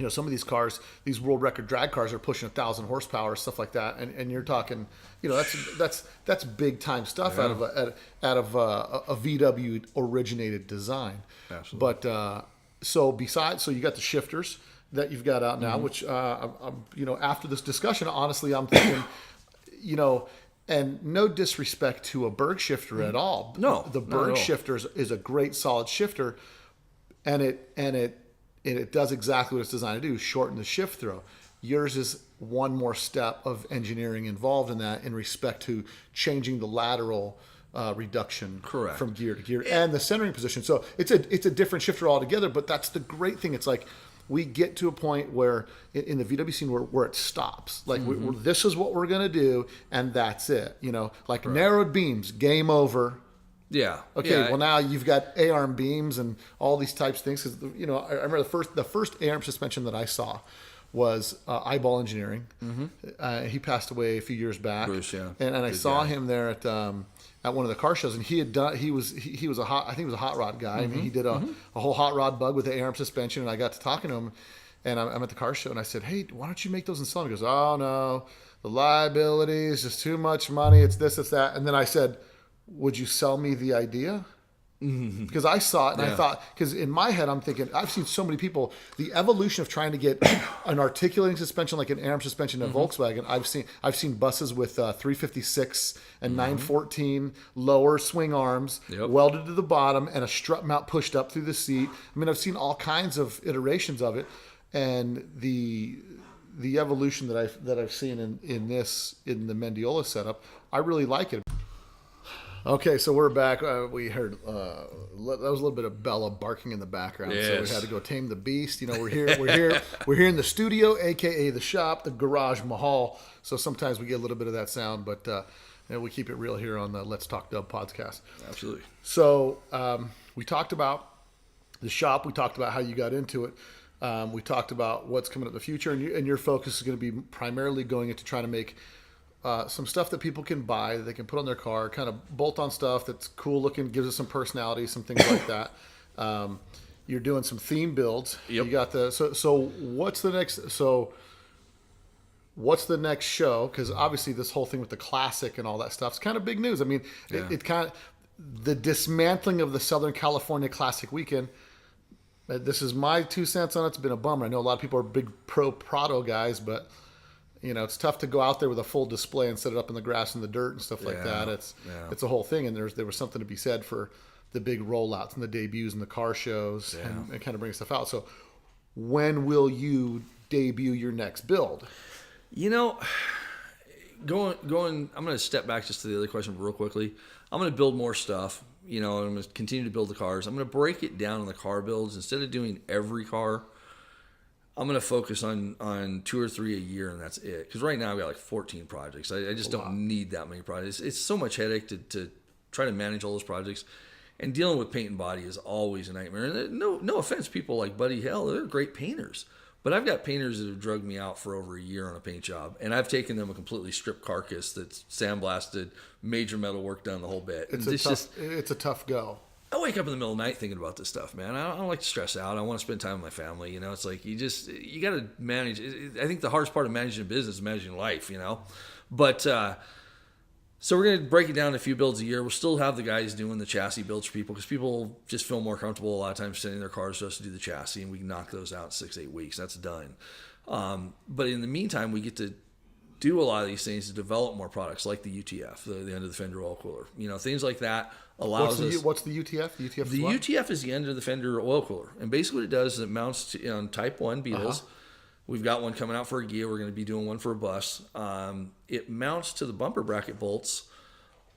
some of these cars, these world record drag cars are pushing 1,000 horsepower, stuff like that, and you're talking, that's big time stuff out of a VW originated design. Absolutely. But so you got the shifters that you've got out now, which after this discussion, honestly, I'm thinking, and no disrespect to a Berg shifter at all. No, the Berg shifter is a great solid shifter, and it does exactly what it's designed to do, shorten the shift throw. Yours is one more step of engineering involved in that in respect to changing the lateral reduction from gear to gear and the centering position. So it's a different shifter altogether, but that's the great thing. It's like we get to a point where in the VW scene where it stops. Like this is what we're going to do, and that's it. Narrowed beams, game over. Yeah. Okay. Yeah, well, now you've got A-arm beams and all these types of things. Because I remember the first A-arm suspension that I saw was Eyeball Engineering. Mm-hmm. He passed away a few years back. Bruce, yeah. And I saw him there at one of the car shows, and he was a hot rod guy. I mean, he did a whole hot rod bug with the A-arm suspension, and I got to talking to him, and I'm at the car show, and I said, "Hey, why don't you make those and sell them?" He goes, "Oh no, the liability is just too much money. It's this, it's that." And then I said, "Would you sell me the idea?" Because I saw it and I thought, because in my head I'm thinking, I've seen so many people, the evolution of trying to get an articulating suspension like an A-arm suspension in a Volkswagen. I've seen buses with 356 and 914 lower swing arms welded to the bottom and a strut mount pushed up through the seat. I mean, I've seen all kinds of iterations of it, and the evolution that I've seen in the Mendiola setup, I really like it. Okay, so we're back. We heard that was a little bit of Bella barking in the background, so we had to go tame the beast. We're here in the studio, aka the shop, the garage mahal. So sometimes we get a little bit of that sound, but we keep it real here on the Let's Talk Dub podcast. Absolutely. So we talked about the shop. We talked about how you got into it. We talked about what's coming up in the future, and your focus is going to be primarily going into trying to make some stuff that people can buy, that they can put on their car, kind of bolt-on stuff that's cool looking, gives us some personality, some things like that. You're doing some theme builds. Yep. You got so what's the next show? Because obviously this whole thing with the classic and all that stuff is kind of big news. I mean, it kind of, the dismantling of the Southern California Classic Weekend. This is my 2 cents on it. It's been a bummer. I know a lot of people are big pro Prado guys, but it's tough to go out there with a full display and set it up in the grass and the dirt and stuff like that. It's a whole thing, and there was something to be said for the big rollouts and the debuts and the car shows and kind of bring stuff out. So when will you debut your next build? Going. I'm going to step back just to the other question real quickly. I'm going to build more stuff. I'm going to continue to build the cars. I'm going to break it down in the car builds. Instead of doing every car, I'm going to focus on 2 or 3 a year, and that's it. Because right now I've got like 14 projects. I just don't need that many projects. It's so much headache to try to manage all those projects. And dealing with paint and body is always a nightmare. And no offense, people like Buddy Hell, they're great painters. But I've got painters that have drugged me out for over a year on a paint job. And I've taken them a completely stripped carcass that's sandblasted, major metal work done, the whole bit. It's a tough go. I wake up in the middle of the night thinking about this stuff, man. I don't like to stress out. I want to spend time with my family. It's like you got to manage. I think the hardest part of managing a business is managing life, But so we're going to break it down to a few builds a year. We'll still have the guys doing the chassis builds for people because people just feel more comfortable a lot of times sending their cars to us to do the chassis, and we can knock those out in 6-8 weeks. That's done. But in the meantime, we get to do a lot of these things to develop more products like the UTF, the end of the fender oil cooler. Things like that allows us. What's the UTF? The UTF is the end of the fender oil cooler. And basically what it does is it mounts on Type 1 Beetles. We've got one coming out for a Gia. We're going to be doing one for a bus. It mounts to the bumper bracket bolts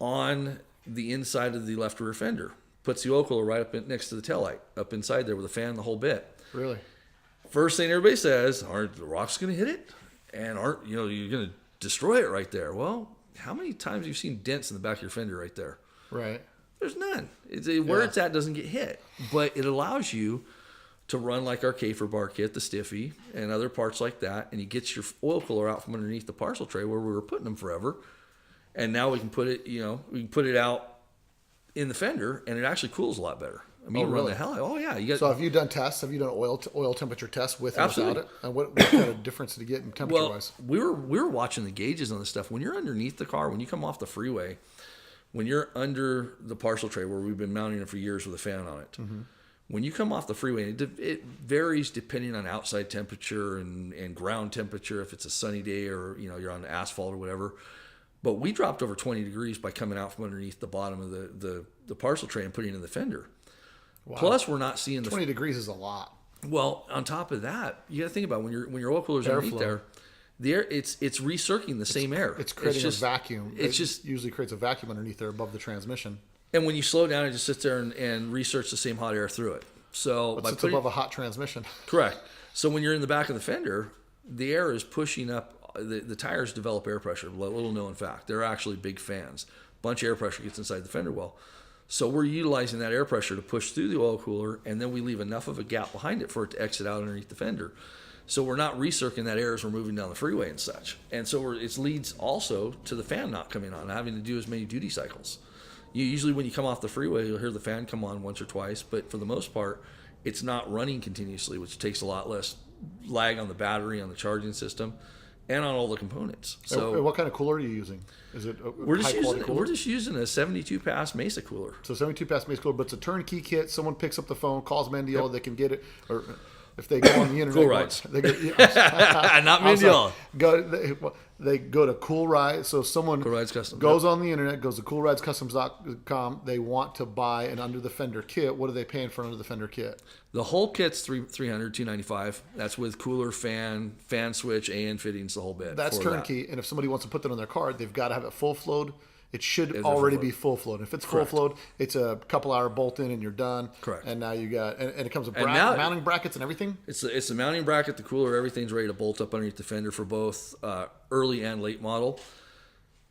on the inside of the left rear fender. Puts the oil cooler right up next to the taillight, up inside there with a fan, the whole bit. Really? First thing everybody says, aren't the rocks going to hit it? And aren't you're going to destroy it right there? Well, how many times have you seen dents in the back of your fender right there? Right. There's none. Where it's at doesn't get hit. But it allows you to run like our Kafer bar kit, the Stiffy, and other parts like that, and you get your oil cooler out from underneath the parcel tray where we were putting them forever. And now we can put it out in the fender, and it actually cools a lot better. I mean, you run the hell out. Oh, yeah. So have you done tests? Have you done oil temperature tests with and without it? And what kind of difference did you get in temperature-wise? We were watching the gauges on this stuff. When you're underneath the car, when you come off the freeway, when you're under the parcel tray where we've been mounting it for years with a fan on it, when you come off the freeway, it varies depending on outside temperature and ground temperature, if it's a sunny day or you're on the asphalt or whatever. But we dropped over 20 degrees by coming out from underneath the bottom of the parcel tray and putting it in the fender. Wow. Plus, we're not seeing 20 degrees is a lot. Well, on top of that, you got to think about when your oil cooler's underneath there. The air, it's recirculating the same air. It's creating a vacuum. It usually creates a vacuum underneath there above the transmission. And when you slow down, it just sits there and recirculates the same hot air through it. So it sits above a hot transmission. Correct. So when you're in the back of the fender, the air is pushing up. The tires develop air pressure. Little known fact. They're actually big fans. Bunch of air pressure gets inside the fender well. So we're utilizing that air pressure to push through the oil cooler, and then we leave enough of a gap behind it for it to exit out underneath the fender. So we're not recirculating that air as we're moving down the freeway and such. And so it leads also to the fan not coming on, having to do as many duty cycles. Usually when you come off the freeway, you'll hear the fan come on once or twice, but for the most part, it's not running continuously, which takes a lot less lag on the battery, on the charging system, and on all the components. So what kind of cooler are you using? Is it we're just using a 72 pass Mesa cooler. So 72 pass Mesa cooler, but it's a turnkey kit. Someone picks up the phone, calls Mendiola, they can get it, or if they go on the internet, Cool Rides. They go, Not Mendiola. They go to Cool Rides. So someone Cool Rides Custom goes on the internet, goes to coolridescustoms.com. They want to buy an under the fender kit. What are they paying for an under the fender kit? The whole kit's $300-$295. That's with cooler, fan switch, AN fittings, the whole bit. That's turnkey. And if somebody wants to put that on their car, they've got to have it full flowed. It should already be full flowed. If it's full flowed, it's a couple hour bolt in and you're done. Correct. And now you got, and it comes with mounting brackets and everything. It's the mounting bracket, the cooler, everything's ready to bolt up underneath the fender for both early and late model.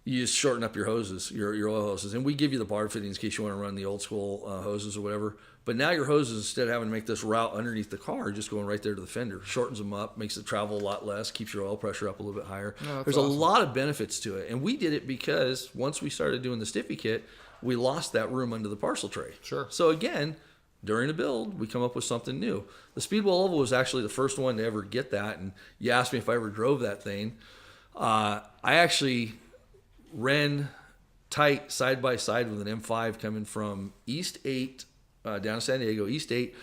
You just shorten up your hoses, your oil hoses, and we give you the bar fittings in case you want to run the old school hoses or whatever. But now your hoses, instead of having to make this route underneath the car, are just going right there to the fender. Shortens them up, makes it travel a lot less, keeps your oil pressure up a little bit higher. There's awesome. A lot of benefits to it. And we did it because once we started doing the Stiffy kit, we lost that room under the parcel tray. Sure. So again, during a build, we come up with something new. The Speedwell Oval was actually the first one to ever get that. And you asked me if I ever drove that thing. I actually ran tight side by side with an M5 coming from East 8 down to San Diego, East 8,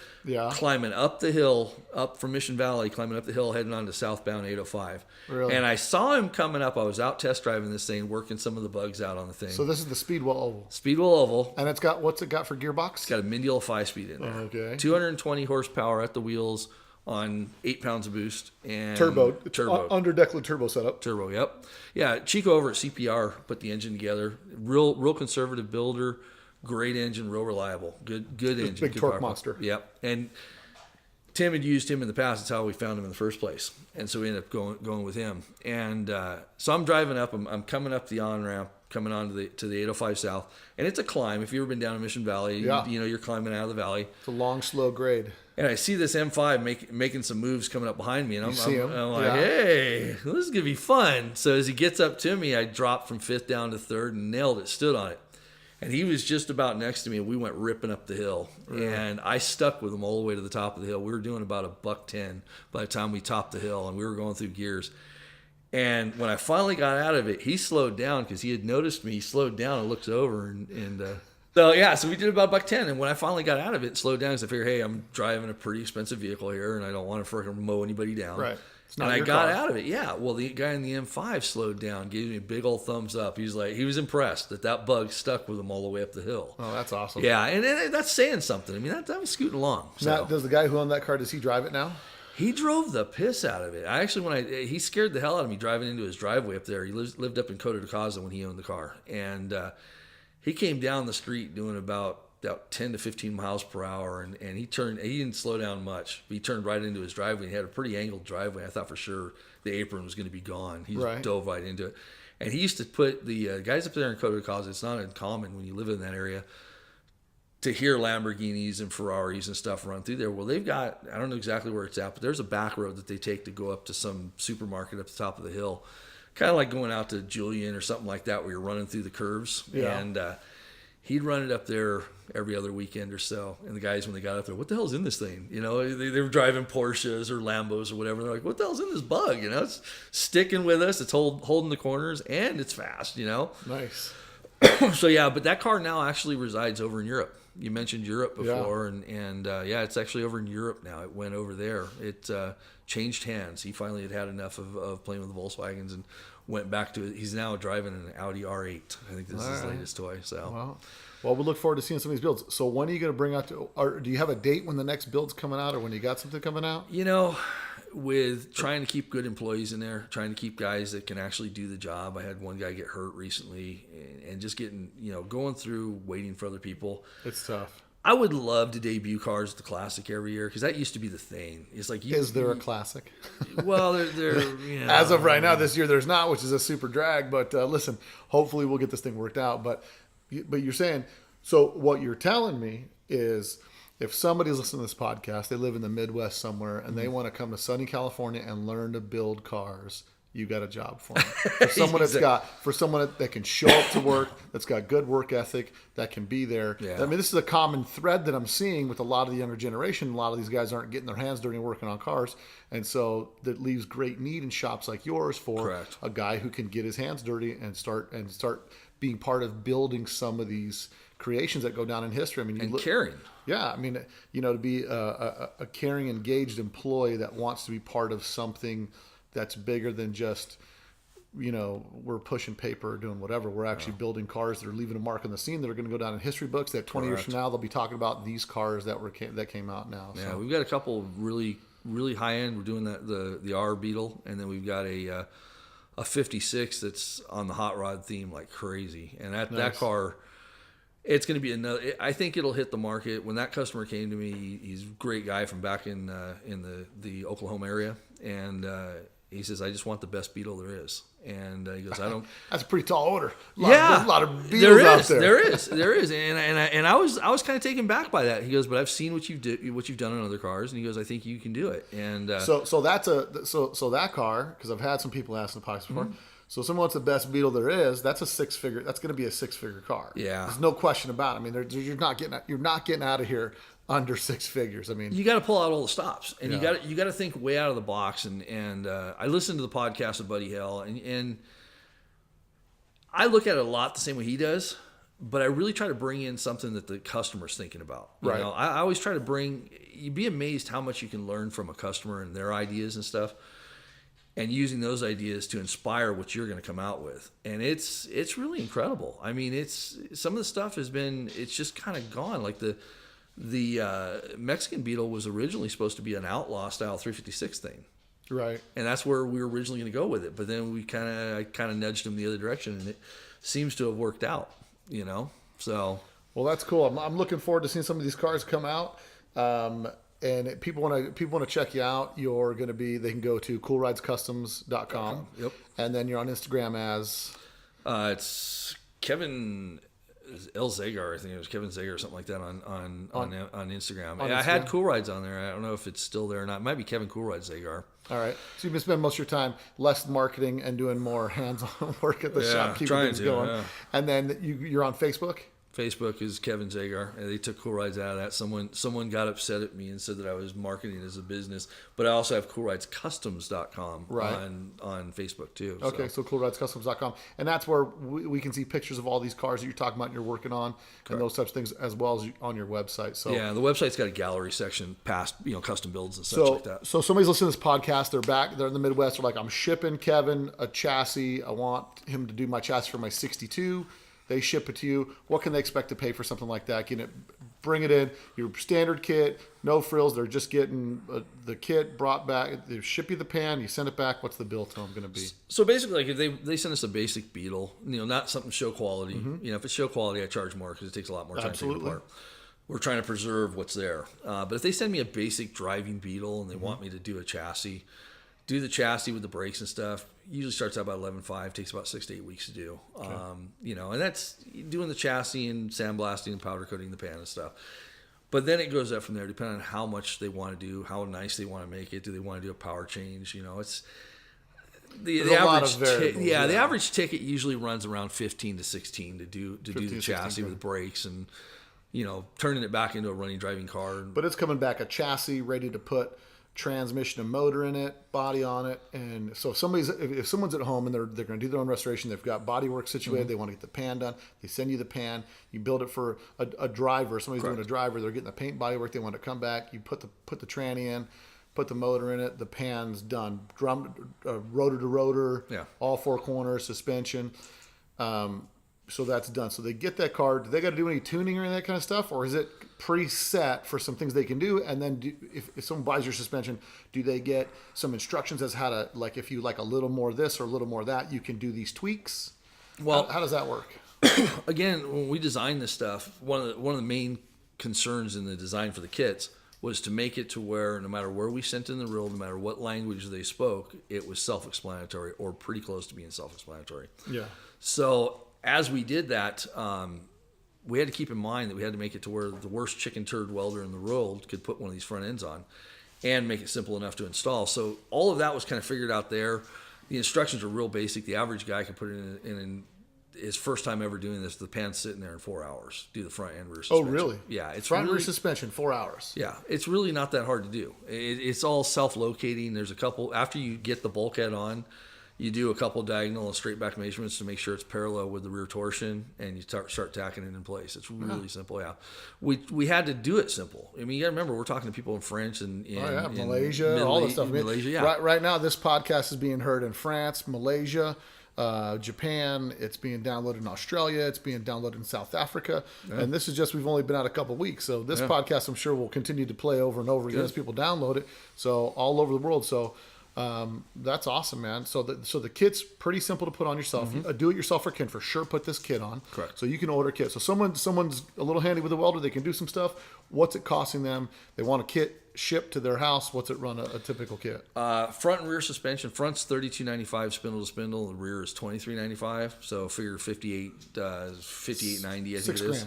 climbing up the hill, up from Mission Valley, climbing up the hill, heading on to southbound 805. Really? And I saw him coming up. I was out test driving this thing, working some of the bugs out on the thing. So this is the Speedwell Oval. Speedwell Oval. And it's got, what's it got for gearbox? It's got a Mendiola 5-speed in there. Okay. 220 horsepower at the wheels on 8 pounds of boost. And turbo. Under Declan turbo setup. Turbo, yep. Yeah, Chico over at CPR put the engine together. Real conservative builder. Great engine, real reliable. Good engine. Big good torque power. monster. Yep. And Tim had used him in the past. That's how we found him in the first place. And so we ended up going with him. And so I'm driving up. I'm coming up the on-ramp, coming on to the 805 South. And it's a climb. If you've ever been down in Mission Valley, Yeah. you know you're climbing out of the valley. It's a long, slow grade. And I see this M5 making some moves coming up behind me. And I'm like, Yeah. hey, this is going to be fun. So as he gets up to me, I dropped from fifth down to third and nailed it, stood on it. And he was just about next to me, and we went ripping up the hill. Right. And I stuck with him all the way to the top of the hill. We were doing about $110 by the time we topped the hill, and we were going through gears. And when I finally got out of it, he slowed down because he had noticed me. He slowed down and looks over. So we did about $110. And when I finally got out of it, slowed down because I figured, hey, I'm driving a pretty expensive vehicle here, and I don't want to freaking mow anybody down. Right. And I got out of it. Yeah. Well, the guy in the M5 slowed down, gave me a big old thumbs up. He was impressed that bug stuck with him all the way up the hill. Oh, that's awesome. Yeah, and that's saying something. I mean, that was scooting along. So. Now, does the guy who owned that car, does he drive it now? He drove the piss out of it. He scared the hell out of me driving into his driveway up there. He lived up in Coto de Caza when he owned the car, and he came down the street doing about 10 to 15 miles per hour, and he didn't slow down much. He turned right into his driveway. He had a pretty angled driveway. I thought for sure the apron was going to be gone. He just dove right into it. And he used to put the guys up there in Coto de Caza, it's not uncommon when you live in that area to hear Lamborghinis and Ferraris and stuff run through there. Well, they've got, I don't know exactly where it's at, but there's a back road that they take to go up to some supermarket up the top of the hill. Kind of like going out to Julian or something like that where you're running through the curves. Yeah. And he'd run it up there every other weekend or so. And the guys, when they got up there, what the hell's in this thing? You know, they were driving Porsches or Lambos or whatever. They're like, what the hell's in this bug? You know, it's sticking with us. It's holding the corners, and it's fast, you know? Nice. So, yeah, but that car now actually resides over in Europe. You mentioned Europe before, and it's actually over in Europe now. It went over there. It changed hands. He finally had enough of playing with the Volkswagens and went back to it. He's now driving an Audi R8. I think this is his latest toy. So, well, we look forward to seeing some of these builds. So when are you going to bring out, or do you have a date when the next build's coming out, or when you got something coming out? You know, with trying to keep good employees in there, trying to keep guys that can actually do the job. I had one guy get hurt recently, and just getting, going through waiting for other people. It's tough. I would love to debut cars at the Classic every year because that used to be the thing. It's like, is there a Classic? Well, they're as of right now, this year there's not, which is a super drag. But listen, hopefully we'll get this thing worked out. But you're saying, so what you're telling me is, if somebody's listening to this podcast, they live in the Midwest somewhere, and they want to come to sunny California and learn to build cars, you got a job for them. For someone that can show up to work, that's got good work ethic, that can be there. Yeah. I mean, this is a common thread that I'm seeing with a lot of the younger generation. A lot of these guys aren't getting their hands dirty working on cars, and so that leaves great need in shops like yours for a guy who can get his hands dirty and start being part of building some of these creations that go down in history. I mean, caring. Yeah, I mean, to be a caring, engaged employee that wants to be part of something that's bigger than just, we're pushing paper or doing whatever. We're actually building cars that are leaving a mark on the scene that are going to go down in history books. That 20 years from now, they'll be talking about these cars that came out now. Yeah, we've got a couple of really, really high end. We're doing the R Beetle, and then we've got a 56 that's on the hot rod theme like crazy. And that car, it's going to be another. I think it'll hit the market. When that customer came to me, he's a great guy from back in the Oklahoma area, and he says, "I just want the best Beetle there is." And he goes, "I don't." That's a pretty tall order. There's a lot of Beetles out there. There is, and I was kind of taken back by that. He goes, "But I've seen what you've done on other cars," and he goes, "I think you can do it." And so that's that car, because I've had some people ask in the podcast before. Mm-hmm. So someone wants the best Beetle there is. That's a six-figure. That's going to be a six-figure car. Yeah, there's no question about it. I mean, you're not getting out of here under six figures. I mean, you got to pull out all the stops, and you got to think way out of the box. And I listened to the podcast with Buddy Hell, and I look at it a lot the same way he does, but I really try to bring in something that the customer's thinking about. You know, I always try to you'd be amazed how much you can learn from a customer and their ideas and stuff, and using those ideas to inspire what you're going to come out with. And it's really incredible. I mean, some of the stuff it's just kind of gone. Like the Mexican Beetle was originally supposed to be an outlaw style 356 thing. Right. And that's where we were originally going to go with it. But then I kind of nudged him the other direction, and it seems to have worked out, So Well, that's cool. I'm looking forward to seeing some of these cars come out. And if people want to check you out, they can go to coolridescustoms.com. Yep. And then you're on Instagram as It's Kevin Zagar, I think it was Kevin Zagar or something like that on Instagram. I had Cool Rides on there. I don't know if it's still there or not. It might be Kevin Cool Rides Zagar. all right. So you've been spending most of your time less marketing and doing more hands-on work at the shop, keeping things going. Yeah. And then you're on Facebook. Facebook is Kevin Zagar. And they took Cool Rides out of that. Someone got upset at me and said that I was marketing as a business. But I also have CoolRidesCustoms.com on Facebook too. Okay, so coolridescustoms.com. And that's where we can see pictures of all these cars that you're talking about and you're working on. Correct. And those types of things as well as on your website. So yeah, the website's got a gallery section past custom builds and such like that. So somebody's listening to this podcast, they're in the Midwest, they're like, I'm shipping Kevin a chassis. I want him to do my chassis for my 62. They ship it to you. What can they expect to pay for something like that? Bring it in, your standard kit, no frills. They're just getting the kit brought back. They ship you the pan, you send it back. What's the bill to them going to be? So basically, like if they send us a basic Beetle, not something show quality. Mm-hmm. If it's show quality, I charge more because it takes a lot more time to take it apart. We're trying to preserve what's there. But if they send me a basic driving Beetle and they want me to do a chassis, do the chassis with the brakes and stuff, usually starts out about 11.5, takes about 6 to 8 weeks to do. Okay. And that's doing the chassis and sandblasting and powder coating the pan and stuff. But then it goes up from there, depending on how much they want to do, how nice they want to make it. Do they want to do a power change? It's the average. The average ticket usually runs around 15 to 16 to do the chassis with brakes and turning it back into a running driving car. But it's coming back a chassis ready to put transmission and motor in it, body on it, and so if someone's at home and they're going to do their own restoration, they've got body work situated, they want to get the pan done, they send you the pan, you build it for a driver, somebody's doing a driver, they're getting the paint body work, they want to come back, you put the tranny in, put the motor in it, the pan's done, rotor to rotor, all four corners, suspension. So that's done. So they get that car. Do they got to do any tuning or any of that kind of stuff? Or is it preset for some things they can do? And then if someone buys your suspension, do they get some instructions as how to, like if you like a little more this or a little more that, you can do these tweaks? Well, how does that work? Again, when we designed this stuff, one of the main concerns in the design for the kits was to make it to where no matter where we sent in the reel, no matter what language they spoke, it was self-explanatory or pretty close to being self-explanatory. Yeah. So as we did that, we had to keep in mind that we had to make it to where the worst chicken turd welder in the world could put one of these front ends on and make it simple enough to install. So all of that was kind of figured out there. The instructions are real basic. The average guy can put it in his first time ever doing this. The pan's sitting there in 4 hours. Do the front and rear suspension. Oh, really? Yeah. It's front and rear suspension, 4 hours. Yeah. It's really not that hard to do. It's all self-locating. There's a couple, after you get the bulkhead on, you do a couple diagonal and straight back measurements to make sure it's parallel with the rear torsion, and you start tacking it in place. It's really simple. Yeah, we had to do it simple. I mean, you got to remember we're talking to people in French and Malaysia, all that stuff. Malaysia, yeah. Right now, this podcast is being heard in France, Malaysia, Japan. It's being downloaded in Australia. It's being downloaded in South Africa. Yeah. And this is just, we've only been out a couple of weeks. So this podcast, I'm sure, will continue to play over and over again as people download it. So all over the world. So that's awesome, man. So the kit's pretty simple to put on yourself. A do-it-yourselfer can for sure put this kit on. Correct. So you can order a kit. So someone's a little handy with a welder. They can do some stuff. What's it costing them? They want a kit shipped to their house. What's it run a typical kit? Front and rear suspension. Front's $32.95 spindle to spindle. The rear is $23.95. So figure $58.90. I think it is. $6,000.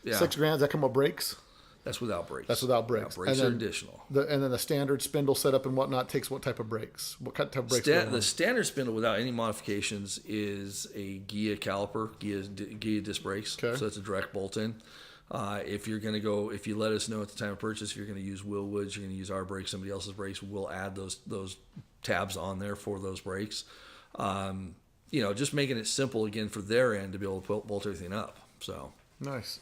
Yeah. $6,000. Does that come with brakes? That's without brakes. That's without brakes. Yeah, brakes are additional. And then the standard spindle setup and whatnot takes what type of brakes? What type of brakes? The standard spindle without any modifications is a Gia caliper, Gia disc brakes. Okay. So it's a direct bolt in. If you let us know at the time of purchase, if you're going to use Willwood's, you're going to use our brakes, somebody else's brakes, we'll add those tabs on there for those brakes. Just making it simple again for their end to be able to bolt everything up. So nice.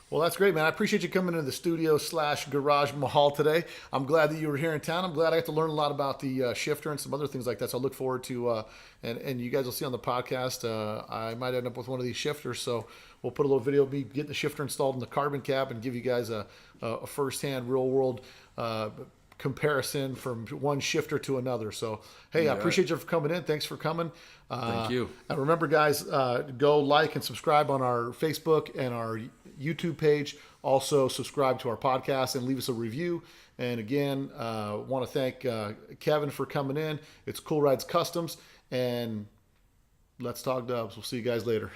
Well, that's great, man. I appreciate you coming into the studio / garage mahal today. I'm glad that you were here in town. I'm glad I got to learn a lot about the shifter and some other things like that. So I look forward to, and you guys will see on the podcast, I might end up with one of these shifters. So we'll put a little video of me getting the shifter installed in the carbon cab and give you guys a firsthand real world comparison from one shifter to another. So, hey, I appreciate you for coming in. Thanks for coming. Thank you. And remember, guys, go like and subscribe on our Facebook and our YouTube page. Also, subscribe to our podcast and leave us a review. And again, want to thank Kevin for coming in. It's Cool Rides Customs, and let's talk dubs. We'll see you guys later.